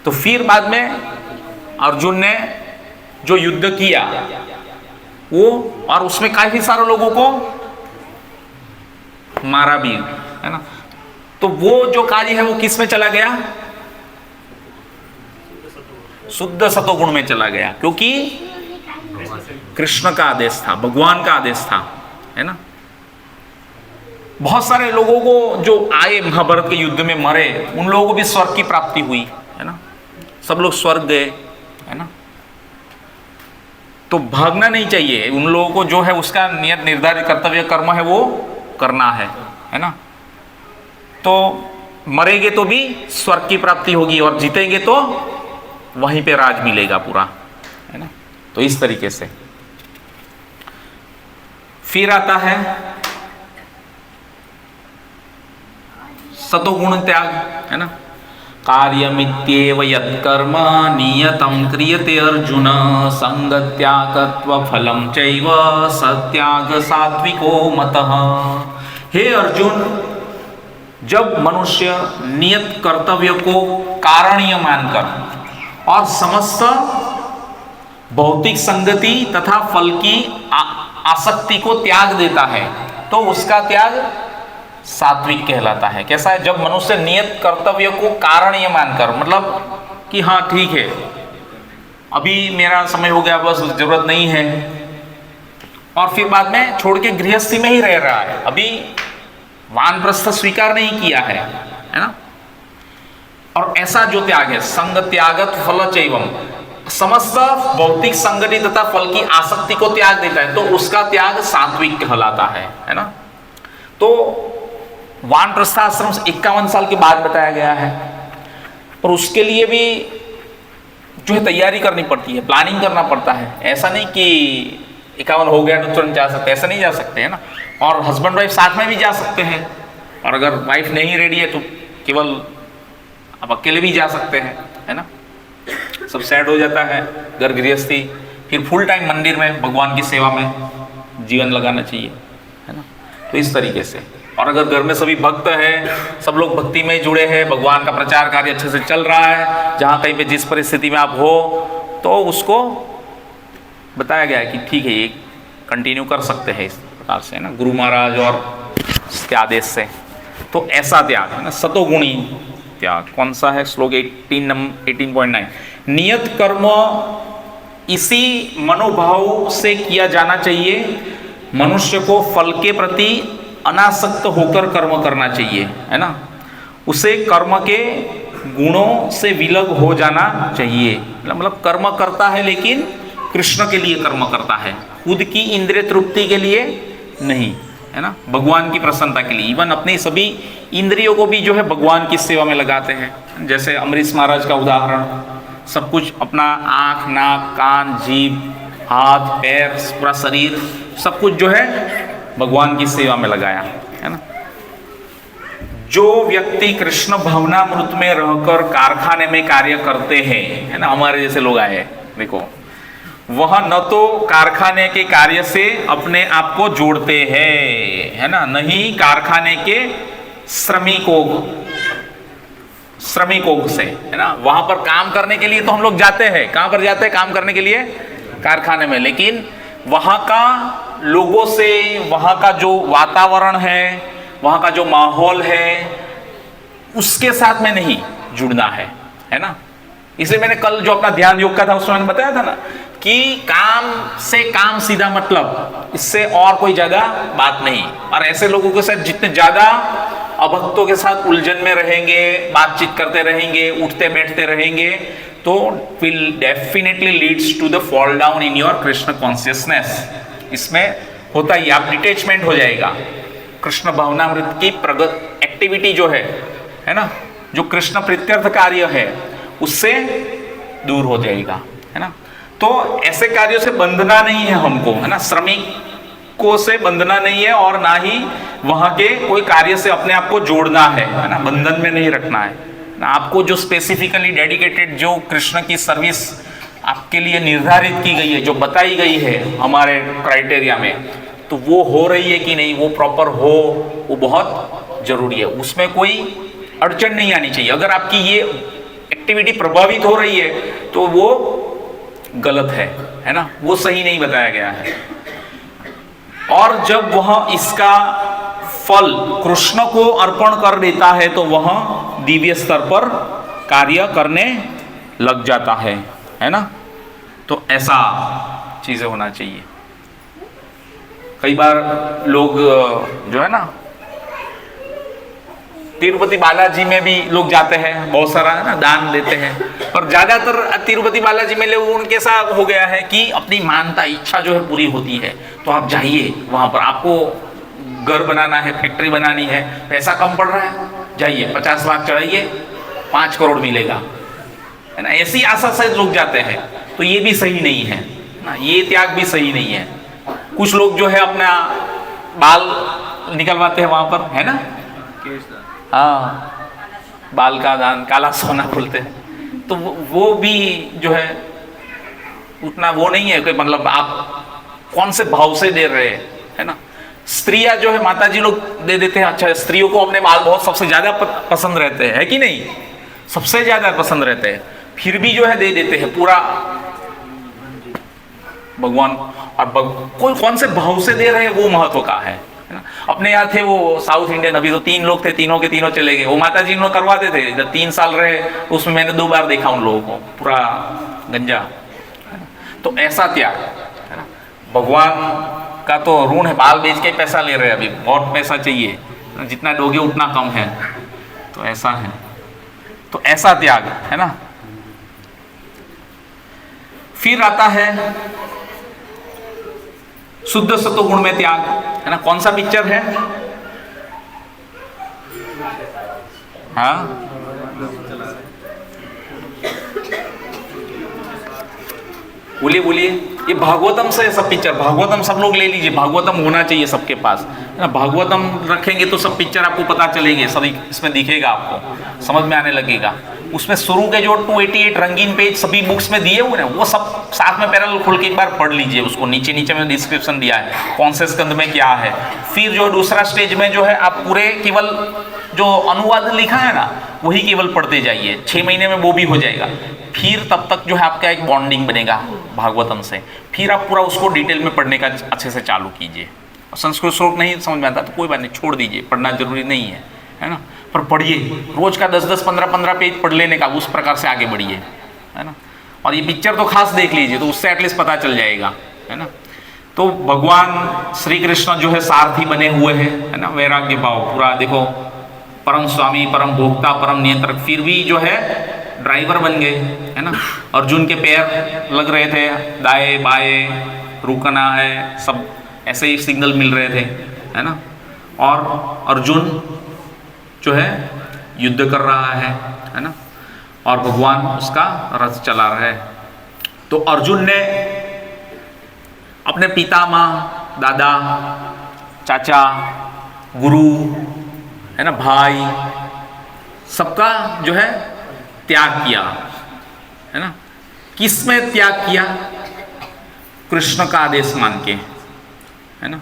तो फिर बाद में अर्जुन ने जो युद्ध किया वो, और उसमें काफी सारे लोगों को मारा भी, है ना। तो वो जो कार्य है वो किस में चला गया, शुद्ध सतोगुण में चला गया, क्योंकि कृष्ण का आदेश था, भगवान का आदेश था, है ना। बहुत सारे लोगों को जो आए महाभारत के युद्ध में मरे, उन लोगों को भी स्वर्ग की प्राप्ति हुई, है ना। सब लोग स्वर्ग गए, है ना। तो भागना नहीं चाहिए, उन लोगों को जो है उसका नियत निर्धारित कर्तव्य कर्म है वो करना है ना। तो मरेंगे तो भी स्वर्ग की प्राप्ति होगी, और जीतेंगे तो वहीं पे राज मिलेगा पूरा, है ना। तो इस तरीके से फिर आता है सतोगुण त्याग, है ना। कार्यमित्येव यत्कर्म नियतं क्रियते अर्जुन संगत्यागत्व फलं चैव सत्याग सात्विको मतः। हे अर्जुन, जब मनुष्य नियत कर्तव्य को कारणीय मानकर और समस्त भौतिक संगति तथा फल की आसक्ति को त्याग देता है तो उसका त्याग सात्विक कहलाता है। कैसा है, जब मनुष्य नियत कर्तव्य को कारणीय मानकर, मतलब कि हाँ ठीक है अभी मेरा समय हो गया, बस जरूरत नहीं है, और फिर बाद में छोड़ के गृहस्थी में ही रह रहा है, अभी वानप्रस्थ स्वीकार नहीं किया है ना। और ऐसा जो त्याग है, संग त्यागत फल चैवम, समस्त भौतिक संगति तथा फल की आसक्ति को त्याग देता है तो उसका त्याग सात्विक कहलाता है ना। तो वानप्रस्थाश्रम 51 साल के बाद बताया गया है, पर उसके लिए भी जो है तैयारी करनी पड़ती है, प्लानिंग करना पड़ता है। ऐसा नहीं कि 51 हो गया तो तुरंत जा सकते, ऐसा नहीं जा सकते, है ना। और हस्बैंड वाइफ साथ में भी जा सकते हैं, और अगर वाइफ नहीं रेडी है तो केवल आप अकेले भी जा सकते हैं, है ना। सब सेट हो जाता है, घर गृहस्थी, फिर फुल टाइम मंदिर में भगवान की सेवा में जीवन लगाना चाहिए, है ना। तो इस तरीके से, और अगर घर में सभी भक्त हैं, सब लोग भक्ति में जुड़े हैं, भगवान का प्रचार कार्य अच्छे से चल रहा है, जहाँ कहीं पे जिस परिस्थिति में आप हो तो उसको बताया गया है कि ठीक है ये कंटिन्यू कर सकते हैं इस प्रकार से, है ना, गुरु महाराज और उसके आदेश से। तो ऐसा त्याग है ना, सतोगुणी त्याग। कौन सा है, श्लोक 18.9, नियत कर्म इसी मनोभाव से किया जाना चाहिए, मनुष्य को फल के प्रति अनासक्त होकर कर्म करना चाहिए, है ना। उसे कर्म के गुणों से विलग हो जाना चाहिए, मतलब कर्म करता है लेकिन कृष्ण के लिए कर्म करता है, खुद की इंद्रिय तृप्ति के लिए नहीं, है ना, भगवान की प्रसन्नता के लिए। इवन अपनी सभी इंद्रियों को भी जो है भगवान की सेवा में लगाते हैं। जैसे अमरीश महाराज का उदाहरण, सब कुछ अपना आँख, नाक, कान, जीभ, हाथ, पैर, पूरा शरीर, सब कुछ जो है भगवान की सेवा में लगाया, है ना। जो व्यक्ति कृष्ण भावनामृत में रहकर कारखाने में कार्य करते हैं, है ना, हमारे जैसे लोग आए, देखो, वह न तो कारखाने के कार्य से अपने आप को जोड़ते हैं, है ना, नहीं कारखाने के श्रमिकों से, है ना। वहां पर काम करने के लिए तो हम लोग जाते हैं, कहां पर जाते हैं काम करने के लिए, कारखाने में, लेकिन वहां का लोगों से, वहां का जो वातावरण है, वहां का जो माहौल है, उसके साथ में नहीं जुड़ना है ना। इसलिए मैंने कल जो अपना ध्यान योग का था उसमें मैंने बताया था ना कि काम से काम सीधा मतलब, इससे और कोई ज्यादा बात नहीं। और ऐसे लोगों के साथ जितने ज्यादा अभक्तों के साथ उलझन में रहेंगे, बातचीत करते रहेंगे, उठते बैठते रहेंगे, तो will definitely leads to the fall down in your Krishna consciousness. इसमें होता ही, आप डिटेचमेंट हो जाएगा, कृष्ण भावनामृत की प्रगत एक्टिविटी जो है ना, जो कृष्ण प्रीत्यर्थ कार्य है उससे दूर हो जाएगा, है ना। तो ऐसे कार्यों से बंधना नहीं है हमको, है ना। श्रमिक को से बंधना नहीं है और ना ही वहां के कोई कार्य से अपने आप को जोड़ना है ना, बंधन में नहीं रखना है ना। आपको जो स्पेसिफिकली डेडिकेटेड जो कृष्ण की सर्विस आपके लिए निर्धारित की गई है, जो बताई गई है हमारे क्राइटेरिया में, तो वो हो रही है कि नहीं, वो प्रॉपर हो, वो बहुत जरूरी है। उसमें कोई अड़चन नहीं आनी चाहिए। अगर आपकी ये एक्टिविटी प्रभावित हो रही है तो वो गलत है ना, वो सही नहीं बताया गया है। और जब वह इसका फल कृष्ण को अर्पण कर देता है तो वह दिव्य स्तर पर कार्य करने लग जाता है ना। तो ऐसा चीजें होना चाहिए। कई बार लोग जो है ना तिरुपति बालाजी में भी लोग जाते हैं, बहुत सारा है ना दान देते हैं, पर ज्यादातर तिरुपति बालाजी में लोग उनके साथ हो गया है कि अपनी मानता इच्छा जो है पूरी होती है तो आप जाइए वहां पर, आपको घर बनाना है, फैक्ट्री बनानी है, पैसा कम पड़ रहा है, जाइए 50 लाख चढ़ाइए 5 करोड़ मिलेगा, है ना। ऐसी आशा से लोग जाते हैं, तो ये भी सही नहीं है ना, ये त्याग भी सही नहीं है। कुछ लोग जो है अपना बाल निकलवाते हैं वहां पर, है ना, हाँ, बाल का दान, काला सोना बोलते हैं, तो वो भी जो है उतना वो नहीं है कि मतलब आप कौन से भाव से दे रहे हैं, है ना। स्त्रियां जो है माता जी लोग दे देते हैं, अच्छा स्त्रियों को अपने बाल बहुत सबसे ज्यादा पसंद रहते हैं, है कि नहीं, सबसे ज्यादा पसंद रहते हैं, फिर भी जो है दे देते हैं पूरा भगवान। और कोई कौन से भाव से दे रहे हैं वो महत्व का है ना। अपने यहाँ थे वो साउथ इंडियन, अभी तो 3 लोग थे, तीनों के तीनों चले गए, वो माता जी लोग करवाते थे, जब 3 साल रहे उसमें मैंने 2 बार देखा उन लोगों को पूरा गंजा। तो ऐसा त्याग है ना, भगवान का तो ऋण है, बाल बेच के पैसा ले रहे हैं, अभी बहुत पैसा चाहिए, जितना दोगे उतना कम है, तो ऐसा है। तो ऐसा त्याग है ना। फिर आता है शुद्ध सत्वगुण में त्याग, है ना। कौन सा पिक्चर है, हाँ, बोलिए बोलिए, ये भागवतम से सब पिक्चर, भागवतम सब लोग ले लीजिए, भागवतम होना चाहिए सबके पास, है ना। भागवतम रखेंगे तो सब पिक्चर आपको पता चलेंगे, सब इसमें दिखेगा, आपको समझ में आने लगेगा। उसमें शुरू के जो 288 रंगीन पेज सभी बुक्स में दिए हुए हैं, वो सब साथ में पैरेलल खोल के एक बार पढ़ लीजिए उसको, नीचे नीचे में डिस्क्रिप्शन दिया है कौन से स्कंद में क्या है। फिर जो दूसरा स्टेज में जो है आप पूरे केवल जो अनुवाद लिखा है ना वही केवल पढ़ते जाइए, 6 महीने में वो भी हो जाएगा। फिर तब तक जो है आपका एक बॉन्डिंग बनेगा भागवतम से, फिर आप पूरा उसको डिटेल में पढ़ने का अच्छे से चालू कीजिए। संस्कृत श्लोक नहीं समझ में आता तो कोई बात नहीं, छोड़ दीजिए, पढ़ना जरूरी नहीं है ना, पर पढ़िए, रोज का 10-10, 15-15 पेज पढ़ लेने का, उस प्रकार से आगे बढ़िए, है ना। और ये पिक्चर तो खास देख लीजिए, तो उससे एटलीस्ट पता चल जाएगा, है ना। तो भगवान श्री कृष्ण जो है सारथी बने हुए हैं, है ना, वैराग्य भाव पूरा देखो, परम स्वामी, परम भोक्ता, परम नियंत्रक, फिर भी जो है ड्राइवर बन गए, है ना। अर्जुन के पैर लग रहे थे दाएं बाएं, रुकना है, सब ऐसे ही सिग्नल मिल रहे थे, है ना। और अर्जुन जो है युद्ध कर रहा है ना, और भगवान उसका रथ चला रहा है। तो अर्जुन ने अपने पितामह, दादा, चाचा, गुरु, है ना, भाई, सबका जो है त्याग किया, है ना। किसमें त्याग किया, कृष्ण का आदेश मान के, है ना।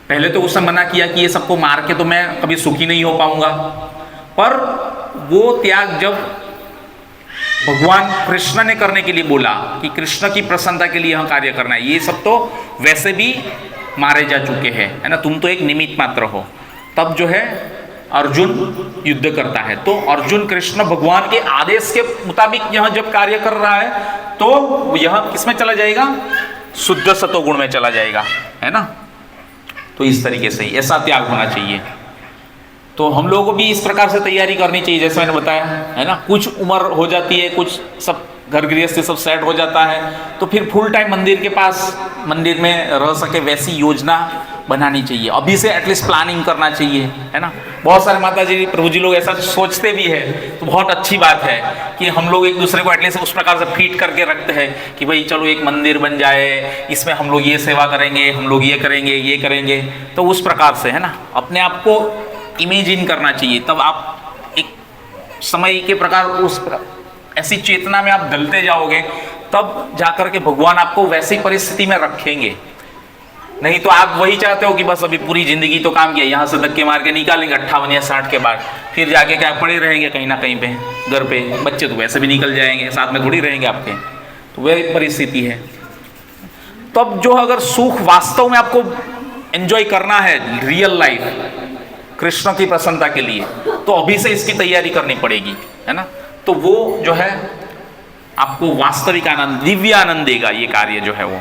पहले तो उसने मना किया कि ये सबको मार के तो मैं कभी सुखी नहीं हो पाऊंगा, पर वो त्याग जब भगवान कृष्ण ने करने के लिए बोला कि कृष्ण की प्रसन्नता के लिए यह कार्य करना है, ये सब तो वैसे भी मारे जा चुके हैं, है ना, तुम तो एक निमित्त मात्र हो, तब जो है अर्जुन युद्ध करता है। तो अर्जुन कृष्ण भगवान के आदेश के मुताबिक यह जब कार्य कर रहा है तो यह किसमें चला जाएगा, शुद्ध सत्वगुण में चला जाएगा, है ना। तो इस तरीके से ऐसा त्याग होना चाहिए। तो हम लोगों को भी इस प्रकार से तैयारी करनी चाहिए, जैसे मैंने बताया, है ना। कुछ उम्र हो जाती है, कुछ सब घर गृहस्थी सब सेट हो जाता है, तो फिर फुल टाइम मंदिर के पास, मंदिर में रह सके वैसी योजना बनानी चाहिए, अभी से एटलीस्ट प्लानिंग करना चाहिए, है ना। बहुत सारे माता जी प्रभु जी लोग ऐसा सोचते भी है, तो बहुत अच्छी बात है कि हम लोग एक दूसरे को एटलीस्ट उस प्रकार से फीट करके रखते हैं कि भाई चलो एक मंदिर बन जाए, इसमें हम लोग ये सेवा करेंगे, हम लोग ये करेंगे, तो उस प्रकार से, है ना, अपने आप को इमेजिन करना चाहिए। तब आप एक समय के प्रकार उस ऐसी चेतना में आप ढलते जाओगे, तब जाकर के भगवान आपको वैसी परिस्थिति में रखेंगे। नहीं तो आप वही चाहते हो कि बस अभी पूरी जिंदगी तो काम किया, यहाँ से धक्के मार के निकालेंगे 58 या 60 के बाद, फिर जाके क्या पड़े रहेंगे कहीं ना कहीं पे घर पे, बच्चे तो वैसे भी निकल जाएंगे, साथ में थोड़ी रहेंगे आपके, तो वही परिस्थिति है। तब जो अगर सुख वास्तव में आपको एंजॉय करना है, रियल लाइफ कृष्ण की प्रसन्नता के लिए, तो अभी से इसकी तैयारी करनी पड़ेगी, है ना। तो वो जो है आपको वास्तविक आनंद, दिव्य आनंद देगा ये कार्य जो है वो।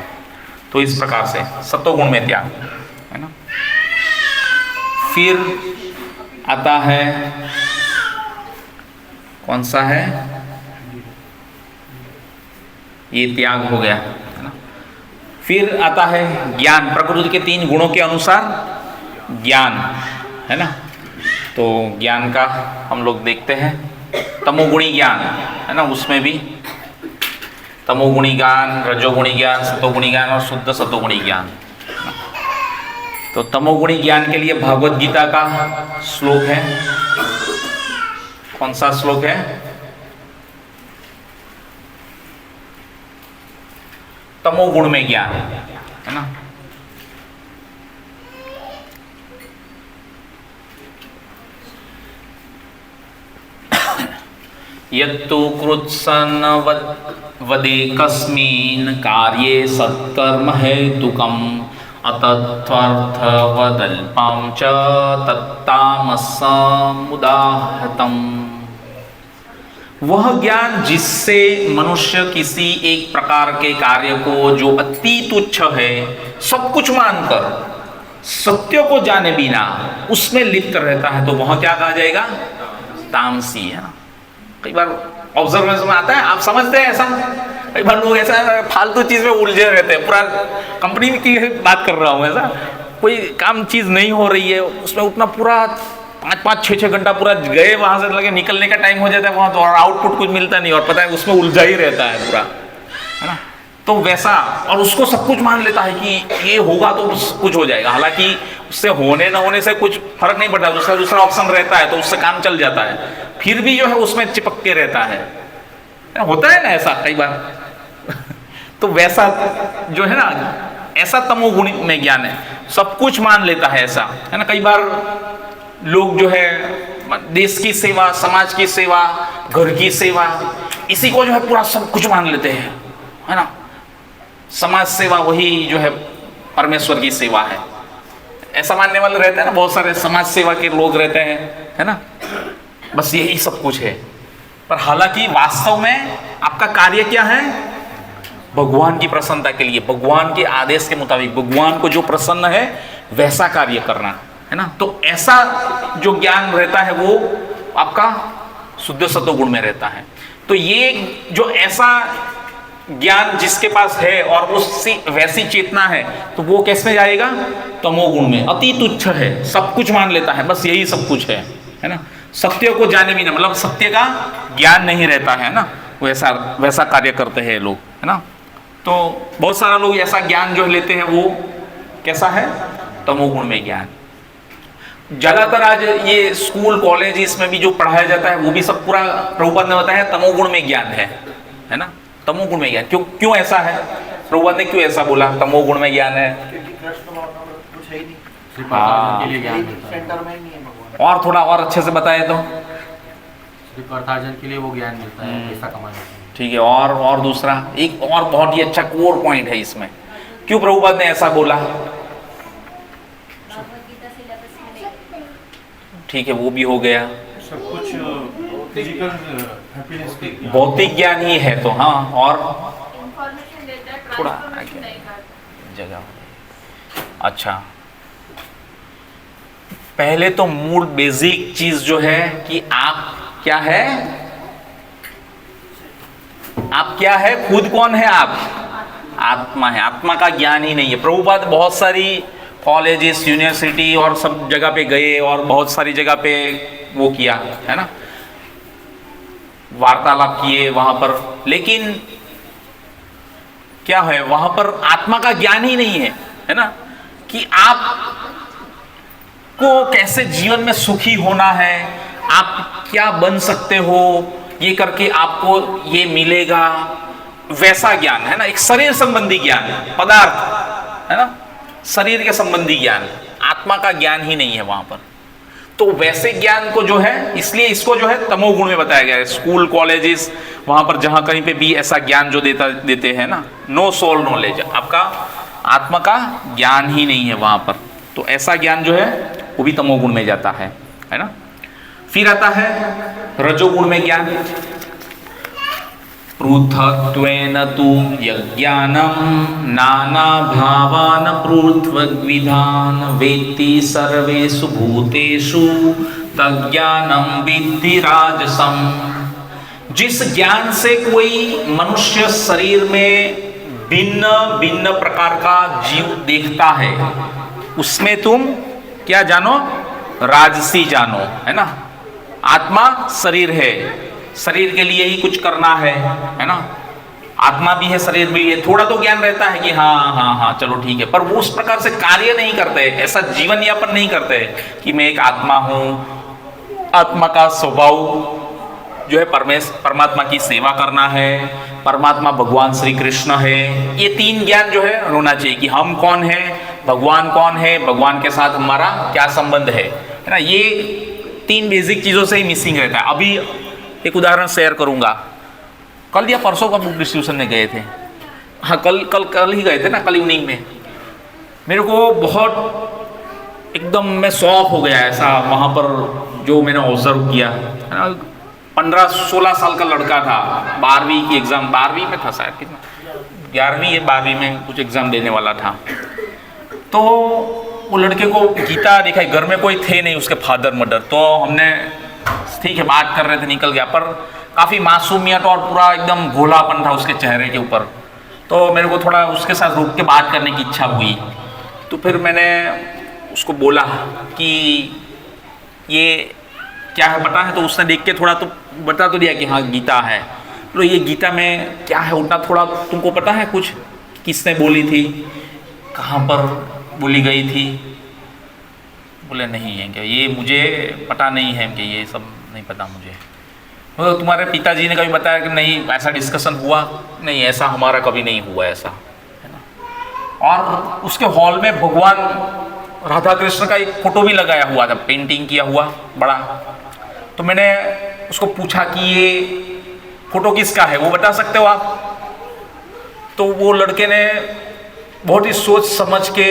तो इस प्रकार से सत्वगुण में त्याग, है ना। फिर आता है कौन सा है, ये त्याग हो गया, है ना। फिर आता है ज्ञान, प्रकृति के 3 गुणों के अनुसार ज्ञान, है ना। तो ज्ञान का हम लोग देखते हैं, तमोगुणी ज्ञान, है ना, उसमें भी तमोगुणी ज्ञान, रजोगुणी ज्ञान, सतोगुणी ज्ञान और शुद्ध सतोगुणी ज्ञान। तो तमोगुणी ज्ञान के लिए भागवत गीता का श्लोक है, कौन सा श्लोक है, तमोगुण में ज्ञान, है ना। यत्तु कृत्सन वदेकस्मिन् कार्ये सत्कर्म हेतुकम् अतत्वर्थवदल्पं च तत्तामसमुदाहृतम्। वह ज्ञान जिससे मनुष्य किसी एक प्रकार के कार्य को जो अति तुच्छ है सब कुछ मानकर सत्य को जाने बिना उसमें लिप्त रहता है, तो वह क्या कहा जाएगा, तामसी, है ना। कई बार ऑब्जर्वेशन में आता है, आप समझते हैं ऐसा, कई बार लोग ऐसा फालतू चीज में उलझे रहते हैं। पूरा कंपनी की बात कर रहा हूँ, ऐसा कोई काम चीज नहीं हो रही है, उसमें उतना पूरा 5-5, 6-6 घंटा पूरा गए, वहां से लगे निकलने का टाइम हो जाता है वहां, तो और आउटपुट कुछ मिलता नहीं, और पता है उसमें उलझा ही रहता है पूरा, है ना। तो वैसा, और उसको सब कुछ मान लेता है कि ये होगा तो कुछ हो जाएगा, हालांकि उससे होने न होने से कुछ फर्क नहीं पड़ता, दूसरा ऑप्शन रहता है तो उससे काम चल जाता है, फिर भी जो है उसमें चिपक के रहता है, होता है ना ऐसा कई बार। तो वैसा जो है ना, ऐसा तमोगुण में ज्ञान है, सब कुछ मान लेता है, ऐसा है ना। कई बार लोग जो है देश की सेवा, समाज की सेवा, घर की सेवा, इसी को जो है पूरा सब कुछ मान लेते हैं, है ना। समाज सेवा वही जो है परमेश्वर की सेवा है, ऐसा मानने वाले रहते हैं ना, बहुत सारे समाज सेवा के लोग रहते हैं, है ना। बस यही सब कुछ है, पर हालांकि वास्तव में आपका कार्य क्या है, भगवान की प्रसन्नता के लिए, भगवान के आदेश के मुताबिक, भगवान को जो प्रसन्न है वैसा कार्य करना, है ना। तो ऐसा जो ज्ञान रहता है वो आपका शुद्ध सत्वगुण में रहता है। तो ये जो ऐसा ज्ञान जिसके पास है और उससे वैसी चेतना है, तो वो कैसे जाएगा, तमोगुण में, अति तुच्छ है, सब कुछ मान लेता है, बस यही सब कुछ है ना। सत्य को जाने भी ना, मतलब सत्य का ज्ञान नहीं रहता है ना, वैसा कार्य करते हैं लोग, है ना। तो बहुत सारा लोग ऐसा ज्ञान जो लेते हैं वो कैसा है, तमोगुण में ज्ञान। ज्यादातर आज ये स्कूल कॉलेज इसमें भी जो पढ़ाया जाता है वो भी सब पूरा प्रभुपाद ने बताया तमोगुण में ज्ञान है ना। तमोगुण में ज्ञान क्यों ऐसा है, प्रभुपाद ने क्यों ऐसा बोला तमोगुण में ज्ञान है? हाँ, और थोड़ा और अच्छे से बताए तो अर्थार्जन के लिए वो ज्ञान मिलता है, पैसा कमाने के लिए। ठीक है, और दूसरा एक और बहुत ही अच्छा कोर पॉइंट है इसमें, क्यों प्रभुपाद ने ऐसा बोला? ठीक है, वो भी हो गया, सब कुछ फिजिकल हैप्पीनेस के भौतिक ज्ञान ही है तो हाँ, और थोड़ा जगह। अच्छा, पहले तो मूल बेसिक चीज जो है कि आप क्या है, आप क्या है, खुद कौन है आप? आत्मा है। आत्मा का ज्ञान ही नहीं है। प्रभुपाद बहुत सारी कॉलेजेस, यूनिवर्सिटी और सब जगह पे गए और बहुत सारी जगह पे वो किया, है ना, वार्तालाप किए वहां पर, लेकिन क्या है, वहां पर आत्मा का ज्ञान ही नहीं है ना, कि आप को कैसे जीवन में सुखी होना है, आप क्या बन सकते हो, ये करके आपको ये मिलेगा, वैसा ज्ञान है ना, एक शरीर संबंधी ज्ञान, पदार्थ, है ना, शरीर के संबंधी ज्ञान, आत्मा का ज्ञान ही नहीं है वहां पर। तो वैसे ज्ञान को जो है, इसलिए इसको जो है तमोगुण में बताया गया है। स्कूल, कॉलेजेस, वहां पर जहां कहीं पे भी ऐसा ज्ञान जो देते हैं ना, नो सोल नॉलेज, आपका आत्मा का ज्ञान ही नहीं है वहां पर, तो ऐसा ज्ञान जो है वो भी तमोगुण में जाता है ना। फिर आता है रजोगुण में ज्ञान। पृथक्त्वेन तु यज्ञानं नाना भावान पृथग्विधान वेत्ति सर्वेषु भूतेषु तज्ज्ञानं विद्धि राजसम्। जिस ज्ञान से कोई मनुष्य शरीर में भिन्न भिन्न प्रकार का जीव देखता है, उसमें तुम क्या जानो, राजसी जानो, है ना। आत्मा शरीर है, शरीर के लिए ही कुछ करना है ना, आत्मा भी है, शरीर भी है, थोड़ा तो ज्ञान रहता है कि हाँ चलो ठीक है, पर वो उस प्रकार से कार्य नहीं करते, ऐसा जीवन यापन नहीं करते कि मैं एक आत्मा हूं, आत्मा का स्वभाव जो है परमात्मा की सेवा करना है, परमात्मा भगवान श्री कृष्ण है। ये तीन ज्ञान जो है होना चाहिए कि हम कौन है, भगवान कौन है, भगवान के साथ हमारा क्या संबंध है ना। ये तीन बेसिक चीजों से ही मिसिंग रहता है। अभी एक उदाहरण शेयर करूंगा। कल या परसों का बुक डिस्ट्रीब्यूशन में गए थे, हाँ कल ही गए थे ना, कल इवनिंग में। मेरे को बहुत एकदम मैं शॉक हो गया ऐसा वहाँ पर जो मैंने ऑब्जर्व किया, है ना। 15-16 साल का लड़का था, 12वीं की एग्ज़ाम, 12वीं में था शायद, कितना 11वीं या 12वीं में कुछ एग्ज़ाम देने वाला था। तो वो लड़के को गीता दिखाई, घर में कोई थे नहीं, उसके फादर मदर, तो हमने ठीक है बात कर रहे थे, निकल गया, पर काफ़ी मासूमियत और पूरा एकदम भोलापन था उसके चेहरे के ऊपर। तो मेरे को थोड़ा उसके साथ रुक के बात करने की इच्छा हुई, तो फिर मैंने उसको बोला कि ये क्या है पता है, तो उसने देख के थोड़ा तो बता तो दिया कि हाँ गीता है। तो ये गीता में क्या है उतना थोड़ा तुमको पता है कुछ, किसने बोली थी, कहाँ पर बोली गई थी? बोले नहीं है क्या, ये मुझे पता नहीं है कि ये सब नहीं पता मुझे। तो तुम्हारे पिताजी ने कभी बताया कि नहीं ऐसा डिस्कशन हुआ? नहीं, ऐसा हमारा कभी नहीं हुआ ऐसा, है ना। और उसके हॉल में भगवान राधा कृष्ण का एक फोटो भी लगाया हुआ था, पेंटिंग किया हुआ बड़ा। तो मैंने उसको पूछा कि ये फोटो किसका है, वो बता सकते हो आप? तो वो लड़के ने बहुत ही सोच समझ के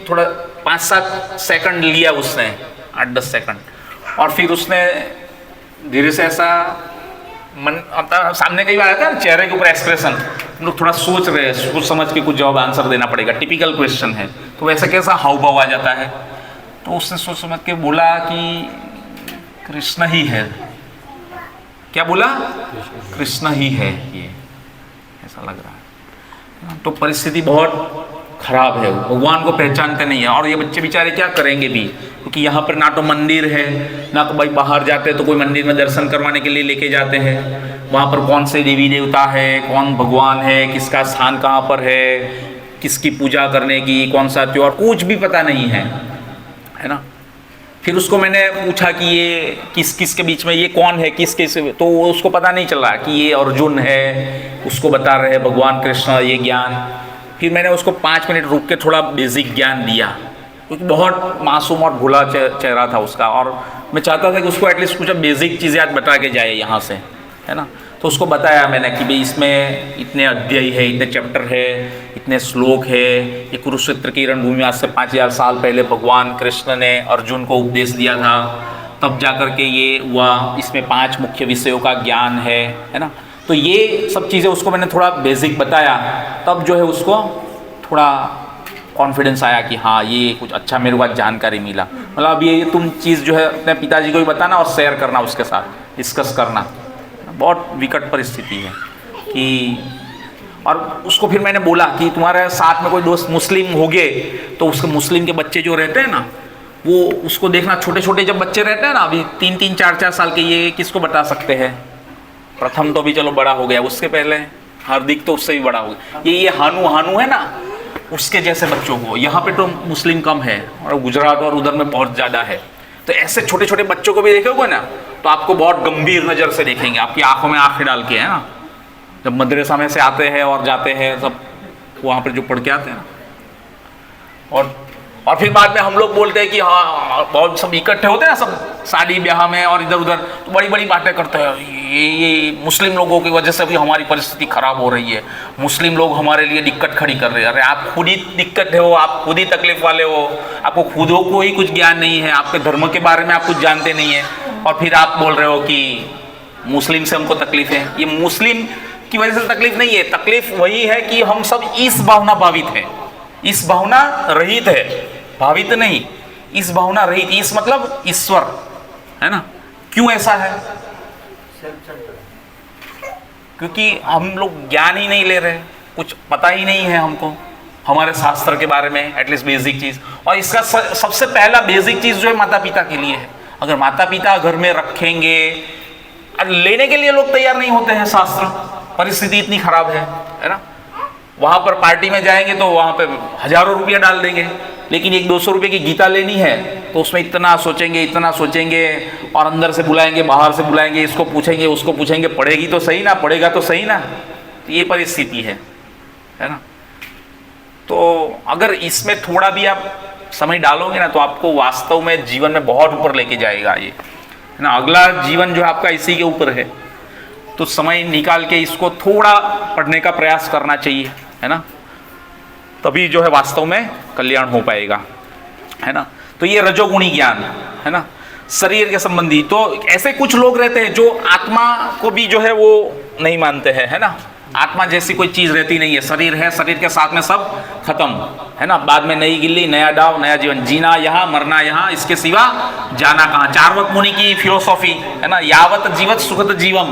थोड़ा 5-7 सेकंड लिया उसने, 8-10 सेकंड, और फिर उसने धीरे से ऐसा मन सामने कई बार आता है ना चेहरे के ऊपर एक्सप्रेशन, हम लोग थोड़ा सोच रहे हैं, सोच समझ के कुछ जवाब आंसर देना पड़ेगा, टिपिकल क्वेश्चन है, तो वैसा कैसा हाव भाव आ जाता है। तो उसने सोच समझ के बोला कि कृष्ण ही है। क्या बोला? कृष्ण ही है, ये ऐसा लग रहा है। तो परिस्थिति बहुत खराब है, भगवान को पहचानते नहीं है। और ये बच्चे बेचारे क्या करेंगे भी, क्योंकि यहाँ पर ना तो मंदिर है, ना तो भाई बाहर जाते तो कोई मंदिर में दर्शन करवाने के लिए लेके जाते हैं, वहाँ पर कौन से देवी देवता है, कौन भगवान है, किसका स्थान कहाँ पर है, किसकी पूजा करने की, कौन सा त्योहार, कुछ भी पता नहीं है ना। फिर उसको मैंने पूछा कि ये किस किस के बीच में, ये कौन है, किस किस, तो उसको पता नहीं चल रहा कि ये अर्जुन है, उसको बता रहे हैं भगवान कृष्ण ये ज्ञान। फिर मैंने उसको 5 मिनट रुक के थोड़ा बेसिक ज्ञान दिया, क्योंकि बहुत मासूम और भोला चेहरा था उसका, और मैं चाहता था कि उसको एटलीस्ट कुछ बेसिक चीज़ें आज बता के जाए यहाँ से, है ना। तो उसको बताया मैंने कि भाई इसमें इतने अध्याय है, इतने चैप्टर है, इतने श्लोक है, ये कुरुक्षेत्र की रणभूमि आज से 5000 साल पहले भगवान कृष्ण ने अर्जुन को उपदेश दिया था, तब जा कर के ये हुआ, इसमें 5 मुख्य विषयों का ज्ञान है ना। तो ये सब चीज़ें उसको मैंने थोड़ा बेसिक बताया, तब जो है उसको थोड़ा कॉन्फिडेंस आया कि हाँ ये कुछ अच्छा मेरे को आज जानकारी मिला। मतलब अब ये तुम चीज़ जो है अपने पिताजी को भी बताना और शेयर करना, उसके साथ डिस्कस करना। बहुत विकट परिस्थिति है कि और उसको फिर मैंने बोला कि तुम्हारे साथ में कोई दोस्त मुस्लिम हो गए तो उसके मुस्लिम के बच्चे जो रहते हैं ना, वो उसको देखना, छोटे छोटे जब बच्चे रहते हैं ना, अभी 3-3, 4-4 साल के, ये किसको बता सकते हैं? प्रथम तो भी चलो बड़ा हो गया, उसके पहले हार्दिक तो उससे भी बड़ा हो गया, ये हानू है ना, उसके जैसे बच्चों को। यहाँ पे तो मुस्लिम कम है और गुजरात और उधर में बहुत ज़्यादा है। तो ऐसे छोटे छोटे बच्चों को भी देखोगे ना तो आपको बहुत गंभीर नज़र से देखेंगे, आपकी आंखों में आंखें डाल के, है ना। जब मदरसा में से आते हैं और जाते हैं सब वहाँ पर जो पढ़ के आते हैं ना, और फिर बाद में हम लोग बोलते हैं कि हाँ बहुत सब इकट्ठे होते हैं ना सब शादी ब्याह में और इधर उधर, तो बड़ी बड़ी बातें करते हैं, ये मुस्लिम लोगों की वजह से भी हमारी परिस्थिति खराब हो रही है, मुस्लिम लोग हमारे लिए दिक्कत खड़ी कर रहे हैं। अरे आप खुद ही दिक्कत हो, आप खुद ही तकलीफ वाले हो, आपको खुद को ही कुछ ज्ञान नहीं है, आपके धर्म के बारे में आप कुछ जानते नहीं है, और फिर आप बोल रहे हो कि मुस्लिम से हमको तकलीफ है। ये मुस्लिम की वजह से तकलीफ नहीं है, तकलीफ वही है कि हम सब इस भावना भावित है, इस भावना रहित है, भावित नहीं, इस भावना रहित, इस मतलब ईश्वर, है ना। क्यों ऐसा है? क्योंकि हम लोग ज्ञान ही नहीं ले रहे, कुछ पता ही नहीं है हमको हमारे शास्त्र के बारे में, एटलीस्ट बेसिक चीज। और इसका सबसे पहला बेसिक चीज जो है माता पिता के लिए है। अगर माता पिता घर में रखेंगे, लेने के लिए लोग तैयार नहीं होते हैं शास्त्र, परिस्थिति इतनी खराब है ना। वहां पर पार्टी में जाएंगे तो वहां पे हजारों रुपया डाल देंगे, लेकिन 100-200 रुपये की गीता लेनी है तो उसमें इतना सोचेंगे, और अंदर से बुलाएंगे, बाहर से बुलाएंगे, इसको पूछेंगे, उसको पूछेंगे, पढ़ेगी तो सही ना, पढ़ेगा तो सही ना। तो ये परिस्थिति है ना। तो अगर इसमें थोड़ा भी आप समय डालोगे ना तो आपको वास्तव में जीवन में बहुत ऊपर लेके जाएगा ये, है ना। अगला जीवन जो आपका इसी के ऊपर है, तो समय निकाल के इसको थोड़ा पढ़ने का प्रयास करना चाहिए, है ना। तभी जो है वास्तव में कल्याण हो पाएगा, है ना। तो ये रजोगुणी ज्ञान, है ना, शरीर के संबंधी। तो ऐसे कुछ लोग रहते हैं जो आत्मा को भी जो है वो नहीं मानते हैं, है ना। आत्मा जैसी कोई चीज रहती नहीं है, शरीर है, शरीर के साथ में सब खत्म, है ना। बाद में नई गिल्ली, नया दाव, नया जीवन, जीना यहाँ, मरना यहाँ, इसके सिवा जाना कहाँ। चार्वाक मुनि की फिलोसॉफी, है ना, यावत जीवत सुखद जीवम,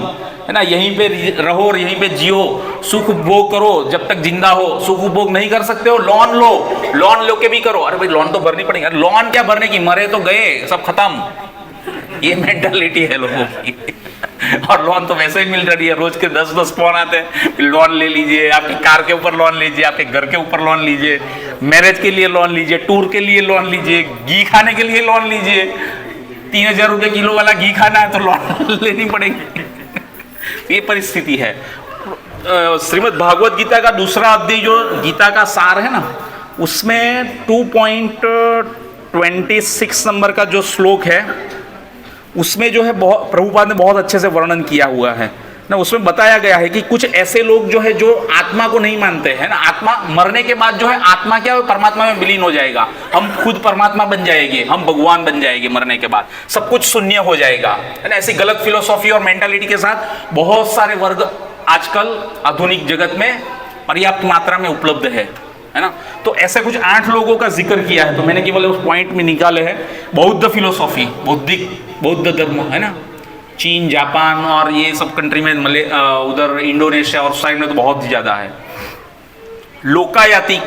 है ना, यहीं पे रहो और यहीं पे जियो, सुख उपभोग करो जब तक जिंदा हो। सुख उपभोग नहीं कर सकते हो, लोन लो के भी करो। अरे भाई लोन तो भरनी पड़ेगी, लोन क्या भरने की, मरे तो गए, सब खत्म। ये मेंटालिटी है लोगों की। और लोन तो वैसे ही मिल रही है, रोज के 10-10 फोन आते हैं, लोन ले लीजिए, आपकी कार के ऊपर लोन लीजिए, आपके घर के ऊपर लोन लीजिए, मैरिज के लिए लोन लीजिए, टूर के लिए लोन लीजिए, घी खाने के लिए लोन लीजिए। 3000 रुपये किलो वाला घी खाना है तो लोन लेनी पड़ेगी। ये परिस्थिति है। श्रीमद् भागवत गीता का दूसरा अध्याय जो गीता का सार है ना, उसमें 2.26 नंबर का जो श्लोक है, उसमें जो है बहुत प्रभुपाद ने बहुत अच्छे से वर्णन किया हुआ है ना। उसमें बताया गया है कि कुछ ऐसे लोग जो है जो आत्मा को नहीं मानते हैं ना, आत्मा मरने के बाद जो है आत्मा क्या है, परमात्मा में विलीन हो जाएगा, हम खुद परमात्मा बन जाएंगे, हम भगवान बन जाएंगे, मरने के बाद सब कुछ शून्य हो जाएगा, है ना। ऐसी गलत फिलोसॉफी और मेंटालिटी के साथ बहुत सारे वर्ग आजकल आधुनिक जगत में पर्याप्त मात्रा में उपलब्ध है ना। तो ऐसे कुछ 8 लोगों का जिक्र किया है, तो मैंने केवल उस पॉइंट में निकाले हैं। बौद्ध फिलोसॉफी, बौद्ध धर्म, है ना, चीन, जापान और ये सब कंट्री में, उधर इंडोनेशिया और साइड में तो बहुत ज़्यादा है। लोकायतिक,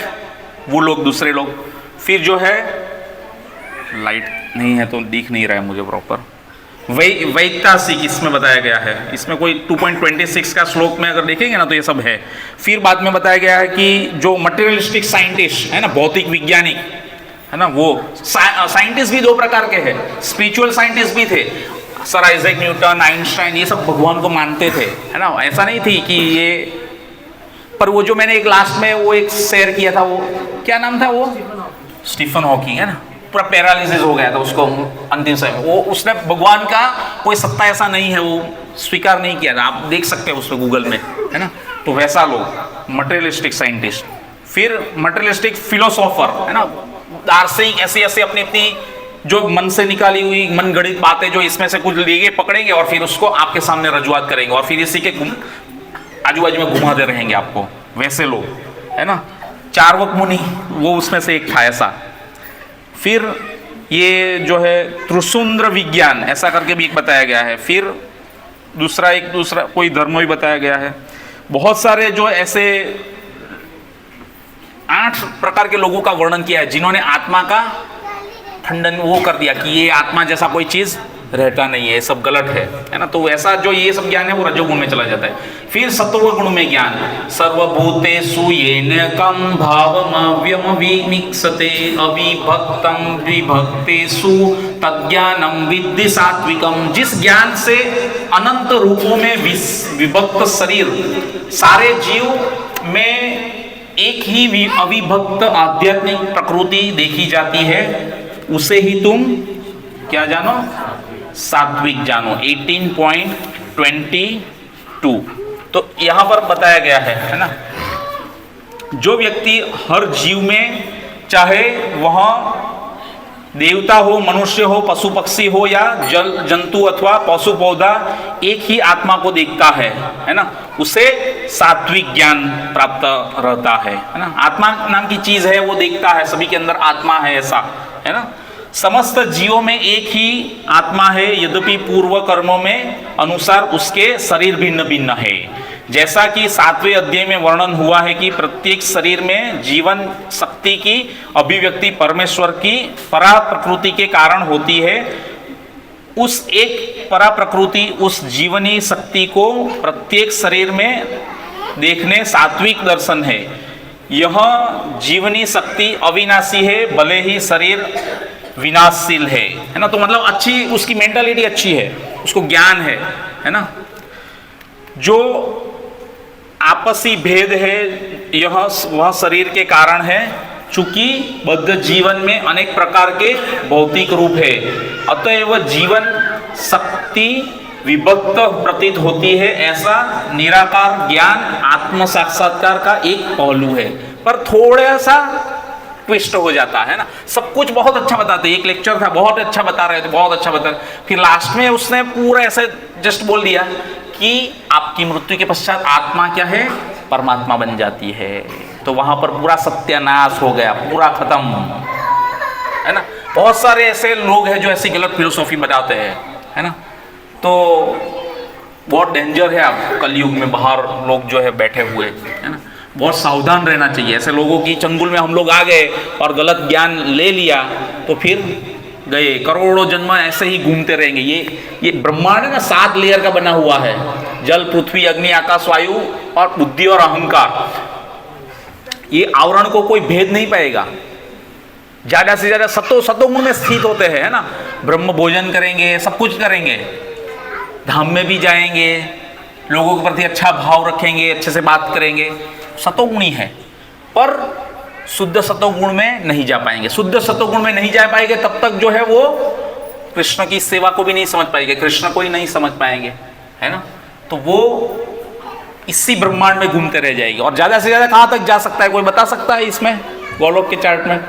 वो लोग, दूसरे लोग। फिर जो है, लाइट नहीं है तो दिख नहीं रहा है मुझे प्रॉपर, वैतासिक इसमें बताया गया है। इसमें कोई 2.26 का श्लोक में अगर देखेंगे ना तो ये सब है। फिर बाद में बताया गया है कि जो मटेरियलिस्टिक साइंटिस्ट है ना, भौतिक वैज्ञानिक, है ना, वो साइंटिस्ट भी 2 प्रकार के हैं। स्पिरिचुअल साइंटिस्ट भी थे, सर आइजैक न्यूटन, आइंस्टाइन, ये सब भगवान को मानते थे, है ना। ऐसा नहीं थी कि ये, पर वो जो मैंने एक लास्ट में वो एक शेयर किया था, वो क्या नाम था, वो स्टीफन हॉकिंग, है ना, पूरा पैरालिसिस हो गया था उसको अंतिम समय। वो उसने भगवान का कोई सत्ता ऐसा नहीं है, वो स्वीकार नहीं किया था। आप देख सकते हैं उसमें गूगल में, है ना। तो वैसा लोग मटेरियलिस्टिक साइंटिस्ट। फिर मटेरियलिस्टिक फिलोसोफर, है ना, दार्शनिक, ऐसे ऐसे अपनी अपनी जो मन से निकाली हुई मन गढ़ित बातें जो इसमें से कुछ लेंगे, पकड़ेंगे और फिर उसको आपके सामने रजुआत करेंगे और फिर इसी के आजू बाजू में घुमाते रहेंगे आपको, वैसे लोग, है ना। चार्वाक मुनि, वो उसमें से एक था ऐसा। फिर ये जो है त्रिशूद्र विज्ञान, ऐसा करके भी एक बताया गया है। फिर दूसरा कोई धर्म भी बताया गया है। बहुत सारे जो ऐसे 8 प्रकार के लोगों का वर्णन किया है जिन्होंने आत्मा का खंडन वो कर दिया कि ये आत्मा जैसा कोई चीज रहता नहीं है, सब गलत है ना। तो ऐसा जो ये सब ज्ञान है वो रजोगुण में चला जाता है। फिर सत्वगुण में ज्ञान, सर्वभूतेषु येन कम भावमव्यम विमिक्सते अविभक्तम विभक्तेषु तज्ज्ञानम विद्धि सात्विकम। जिस ज्ञान से अनंत रूपों में विभक्त शरीर सारे जीव में एक ही अविभक्त आध्यात्मिक प्रकृति देखी जाती है, उसे ही तुम क्या जानो? सात्विक जानो। 18.22 तो यहां पर बताया गया है ना। जो व्यक्ति हर जीव में, चाहे वह देवता हो, मनुष्य हो, पशु पक्षी हो या जल जंतु अथवा पशु पौधा, एक ही आत्मा को देखता है ना, उसे सात्विक ज्ञान प्राप्त रहता है ना। आत्मा नाम की चीज है, वो देखता है, सभी के अंदर आत्मा है, ऐसा है ना। समस्त जीवों में एक ही आत्मा है, यद्यपि पूर्व कर्मों में अनुसार उसके शरीर भिन्न भिन्न है। जैसा कि 7वें अध्याय में वर्णन हुआ है कि प्रत्येक शरीर में जीवन शक्ति की अभिव्यक्ति परमेश्वर की परा प्रकृति के कारण होती है। उस एक परा प्रकृति, उस जीवनी शक्ति को प्रत्येक शरीर में देखने सात्विक दर्शन है। यह जीवनी शक्ति अविनाशी है, भले ही शरीर विनाशशील है ना। तो मतलब अच्छी उसकी मेंटालिटी अच्छी है, उसको ज्ञान है ना। जो आपसी भेद है यह वह शरीर के कारण है, चूंकि बद्ध जीवन में अनेक प्रकार के भौतिक रूप है, अतएव जीवन शक्ति विभक्त प्रतीत होती है। ऐसा निराकार ज्ञान आत्म साक्षात्कार का एक पहलू है, पर थोड़ा सा ट्विस्ट हो जाता है ना। सब कुछ बहुत अच्छा बताते, एक लेक्चर था बहुत अच्छा बता रहे थे, बहुत अच्छा बता, फिर लास्ट में उसने पूरा ऐसे जस्ट बोल दिया कि आपकी मृत्यु के पश्चात आत्मा क्या है? परमात्मा बन जाती है। तो वहां पर पूरा सत्यानाश हो गया, पूरा खत्म, है ना। बहुत सारे ऐसे लोग हैं जो ऐसी गलत फिलोसॉफी बताते हैं, है ना। तो बहुत डेंजर है आप कलयुग में बाहर लोग जो है बैठे हुए, है ना। बहुत सावधान रहना चाहिए। ऐसे लोगों की चंगुल में हम लोग आ गए और गलत ज्ञान ले लिया तो फिर गए, करोड़ों जन्म ऐसे ही घूमते रहेंगे। ये ब्रह्मांड है ना 7 लेयर का बना हुआ है, जल पृथ्वी अग्नि आकाश वायु और बुद्धि और अहंकार। ये आवरण को कोई भेद नहीं पाएगा। ज्यादा से ज्यादा सतोगुण में स्थित होते हैं, है ना। ब्रह्म भोजन करेंगे, सब कुछ करेंगे, धाम में भी जाएंगे, लोगों के प्रति अच्छा भाव रखेंगे, अच्छे से बात करेंगे, सतोगुणी है। पर शुद्ध सतोगुण में नहीं जा पाएंगे। शुद्ध सतोगुण में नहीं जा पाएंगे तब तक जो है वो कृष्ण की सेवा को भी नहीं समझ पाएंगे, कृष्ण को ही नहीं समझ पाएंगे, है ना। तो वो इसी ब्रह्मांड में घूमते रह जाएगी। और ज्यादा से ज्यादा कहां तक जा सकता है, कोई बता सकता है इसमें गोलोक के चार्ट में?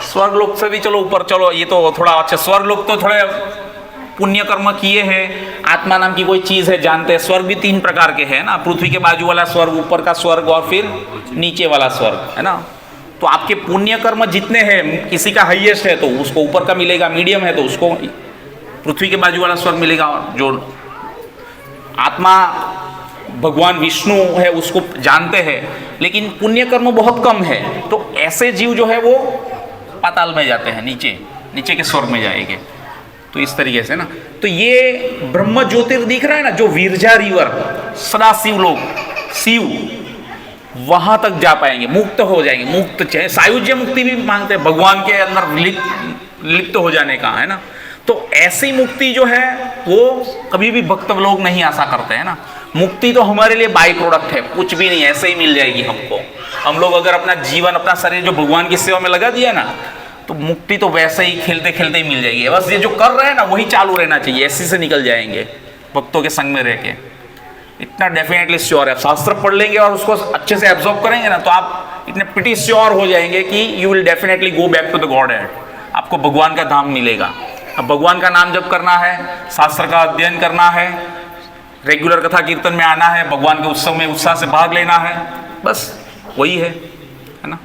स्वर्गलोक से भी चलो ऊपर, चलो ये तो थोड़ा अच्छा, स्वर्गलोक तो थोड़े पुण्य कर्म किए हैं, आत्मा नाम की कोई चीज है, जानते हैं। स्वर्ग भी 3 प्रकार के हैं ना, पृथ्वी के बाजू वाला स्वर्ग, ऊपर का स्वर्ग और फिर नीचे वाला स्वर्ग, है ना। तो आपके पुण्य कर्म जितने हैं, किसी का हाईएस्ट है तो उसको ऊपर का मिलेगा, मीडियम है तो उसको पृथ्वी के बाजू वाला स्वर्ग मिलेगा। जो आत्मा भगवान विष्णु है उसको जानते हैं, लेकिन पुण्य कर्म बहुत कम है, तो ऐसे जीव जो है वो पाताल में जाते हैं, नीचे के स्वर्ग में जाएंगे। तो इस तरीके से ना, तो ये ब्रह्म ज्योतिर दिख रहा है ना, जो विरजा रिवर, सदा शिव लोग, शिव वहां तक जा पाएंगे, मुक्त हो जाएंगे। मुक्त चाहे सायुज्य मुक्ति भी मांगते हैं, भगवान के अंदर लिप्त हो जाने का, है ना। तो ऐसी मुक्ति जो है वो कभी भी भक्त लोग नहीं आशा करते हैं ना। मुक्ति तो हमारे लिए बाई प्रोडक्ट है, कुछ भी नहीं, ऐसे ही मिल जाएगी हमको। हम लोग अगर अपना जीवन, अपना शरीर जो भगवान की सेवा में लगा दिया ना, तो मुक्ति तो वैसे ही खेलते खेलते ही मिल जाएगी। बस ये जो कर रहे हैं ना वही चालू रहना चाहिए, ऐसे से निकल जाएंगे भक्तों के संग में रह के। इतना डेफिनेटली श्योर है। आप शास्त्र पढ़ लेंगे और उसको अच्छे से एब्जॉर्ब करेंगे ना, तो आप इतने प्रीटी श्योर हो जाएंगे कि you will definitely go back to the Godhead. आपको भगवान का धाम मिलेगा। अब भगवान का नाम जप करना है, शास्त्र का अध्ययन करना है, रेगुलर कथा कीर्तन में आना है, भगवान के उत्सव में उत्साह से भाग लेना है, बस वही है ना,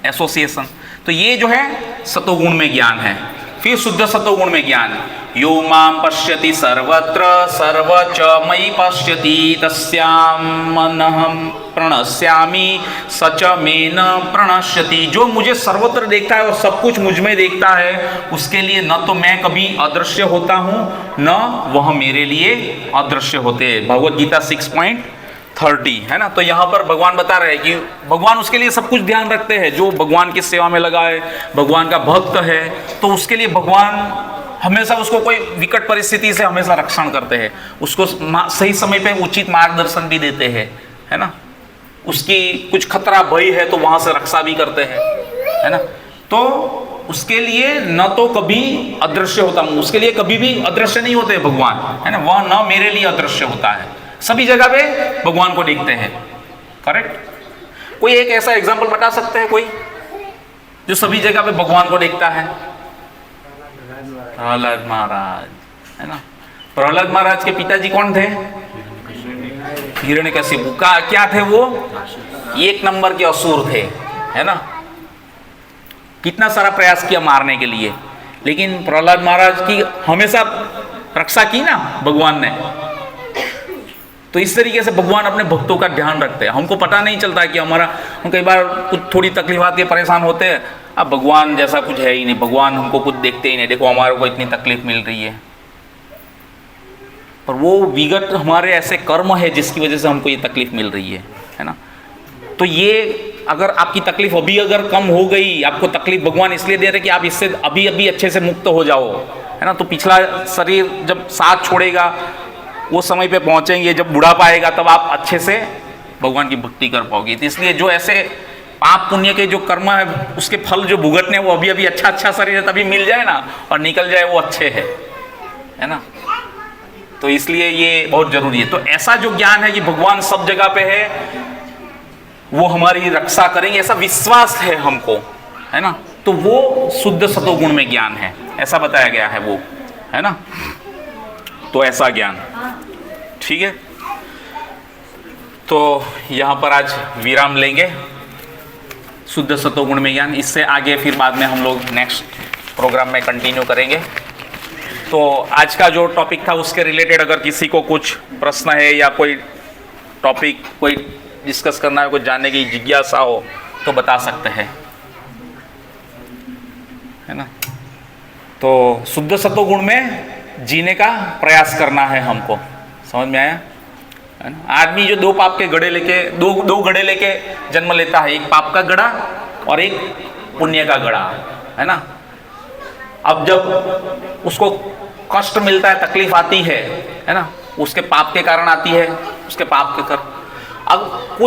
एसोसिएशन। तो ये जो है सतोगुण में ज्ञान है। फिर शुद्ध सतोगुण में ज्ञान, यो मां पश्यति सर्वत्र सर्व च मयि पश्यति तस्यां मनहं प्रणश्यामि स च मे न प्रणश्यति। जो मुझे सर्वत्र देखता है और सब कुछ मुझ में देखता है, उसके लिए न तो मैं कभी अदृश्य होता हूँ न वह मेरे लिए अदृश्य होते। भगवद गीता 6.30 है ना। तो यहाँ पर भगवान बता रहे हैं कि भगवान उसके लिए सब कुछ ध्यान रखते हैं। जो भगवान की सेवा में लगा है, भगवान का भक्त है, तो उसके लिए भगवान हमेशा उसको कोई विकट परिस्थिति से हमेशा रक्षण करते हैं, उसको सही समय पे उचित मार्गदर्शन भी देते हैं, है ना। उसकी कुछ खतरा भय है तो वहां से रक्षा भी करते हैं, है ना। तो उसके लिए न तो कभी अदृश्य होता हूं, उसके लिए कभी भी अदृश्य नहीं होते भगवान, है ना। वह न मेरे लिए अदृश्य होता है, सभी जगह पे भगवान को देखते हैं। करेक्ट। कोई एक ऐसा एग्जाम्पल बता सकते हैं कोई जो सभी जगह पे भगवान को देखता है? प्रहलाद महाराज, है ना। प्रहलाद महाराज के पिताजी कौन थे? हिरण्यकशिपु का क्या थे? वो 1 नंबर के असुर थे, है ना। कितना सारा प्रयास किया मारने के लिए, लेकिन प्रहलाद महाराज की हमेशा रक्षा की ना भगवान ने। तो इस तरीके से भगवान अपने भक्तों का ध्यान रखते हैं। हमको पता नहीं चलता कि हम कई बार कुछ थोड़ी तकलीफ आती है, परेशान होते हैं, अब भगवान जैसा कुछ है ही नहीं, भगवान हमको कुछ देखते ही नहीं, देखो हमारे को इतनी तकलीफ मिल रही है। पर वो विगत हमारे ऐसे कर्म है जिसकी वजह से हमको ये तकलीफ मिल रही है ना। तो ये अगर आपकी तकलीफ अभी अगर कम हो गई, आपको तकलीफ भगवान इसलिए दे रहे कि आप इससे अभी अभी अच्छे से मुक्त हो जाओ, है ना। तो पिछला शरीर जब साथ छोड़ेगा, वो समय पे पहुंचेंगे, जब बुढ़ापा आएगा तब आप अच्छे से भगवान की भक्ति कर पाओगे। तो इसलिए जो ऐसे पाप पुण्य के जो कर्म है, उसके फल जो भुगतने, वो अभी अभी अच्छा शरीर है तभी मिल जाए ना, और निकल जाए वो अच्छे है ना। तो इसलिए ये बहुत जरूरी है। तो ऐसा जो ज्ञान है कि भगवान सब जगह पे है, वो हमारी रक्षा करेंगे, ऐसा विश्वास है हमको, है ना। तो वो शुद्ध सतोगुण में ज्ञान है, ऐसा बताया गया है वो, है ना। तो ऐसा ज्ञान, ठीक है। तो यहाँ पर आज विराम लेंगे, शुद्ध सतोगुण में ज्ञान। इससे आगे फिर बाद में हम लोग नेक्स्ट प्रोग्राम में कंटिन्यू करेंगे। तो आज का जो टॉपिक था उसके रिलेटेड अगर किसी को कुछ प्रश्न है या कोई टॉपिक कोई डिस्कस करना है, कुछ जानने की जिज्ञासा हो तो बता सकते हैं, है ना। तो शुद्ध सतोगुण में जीने का प्रयास करना है हमको, समझ में आया, है ना। आदमी जो 2 पाप के गड़े लेके दो गड़े लेके जन्म लेता है, एक पाप का गड़ा और एक पुण्य का गड़ा, है ना। अब जब उसको कष्ट मिलता है, तकलीफ आती है ना, उसके पाप के कारण आती है, उसके पाप के कर अब कुछ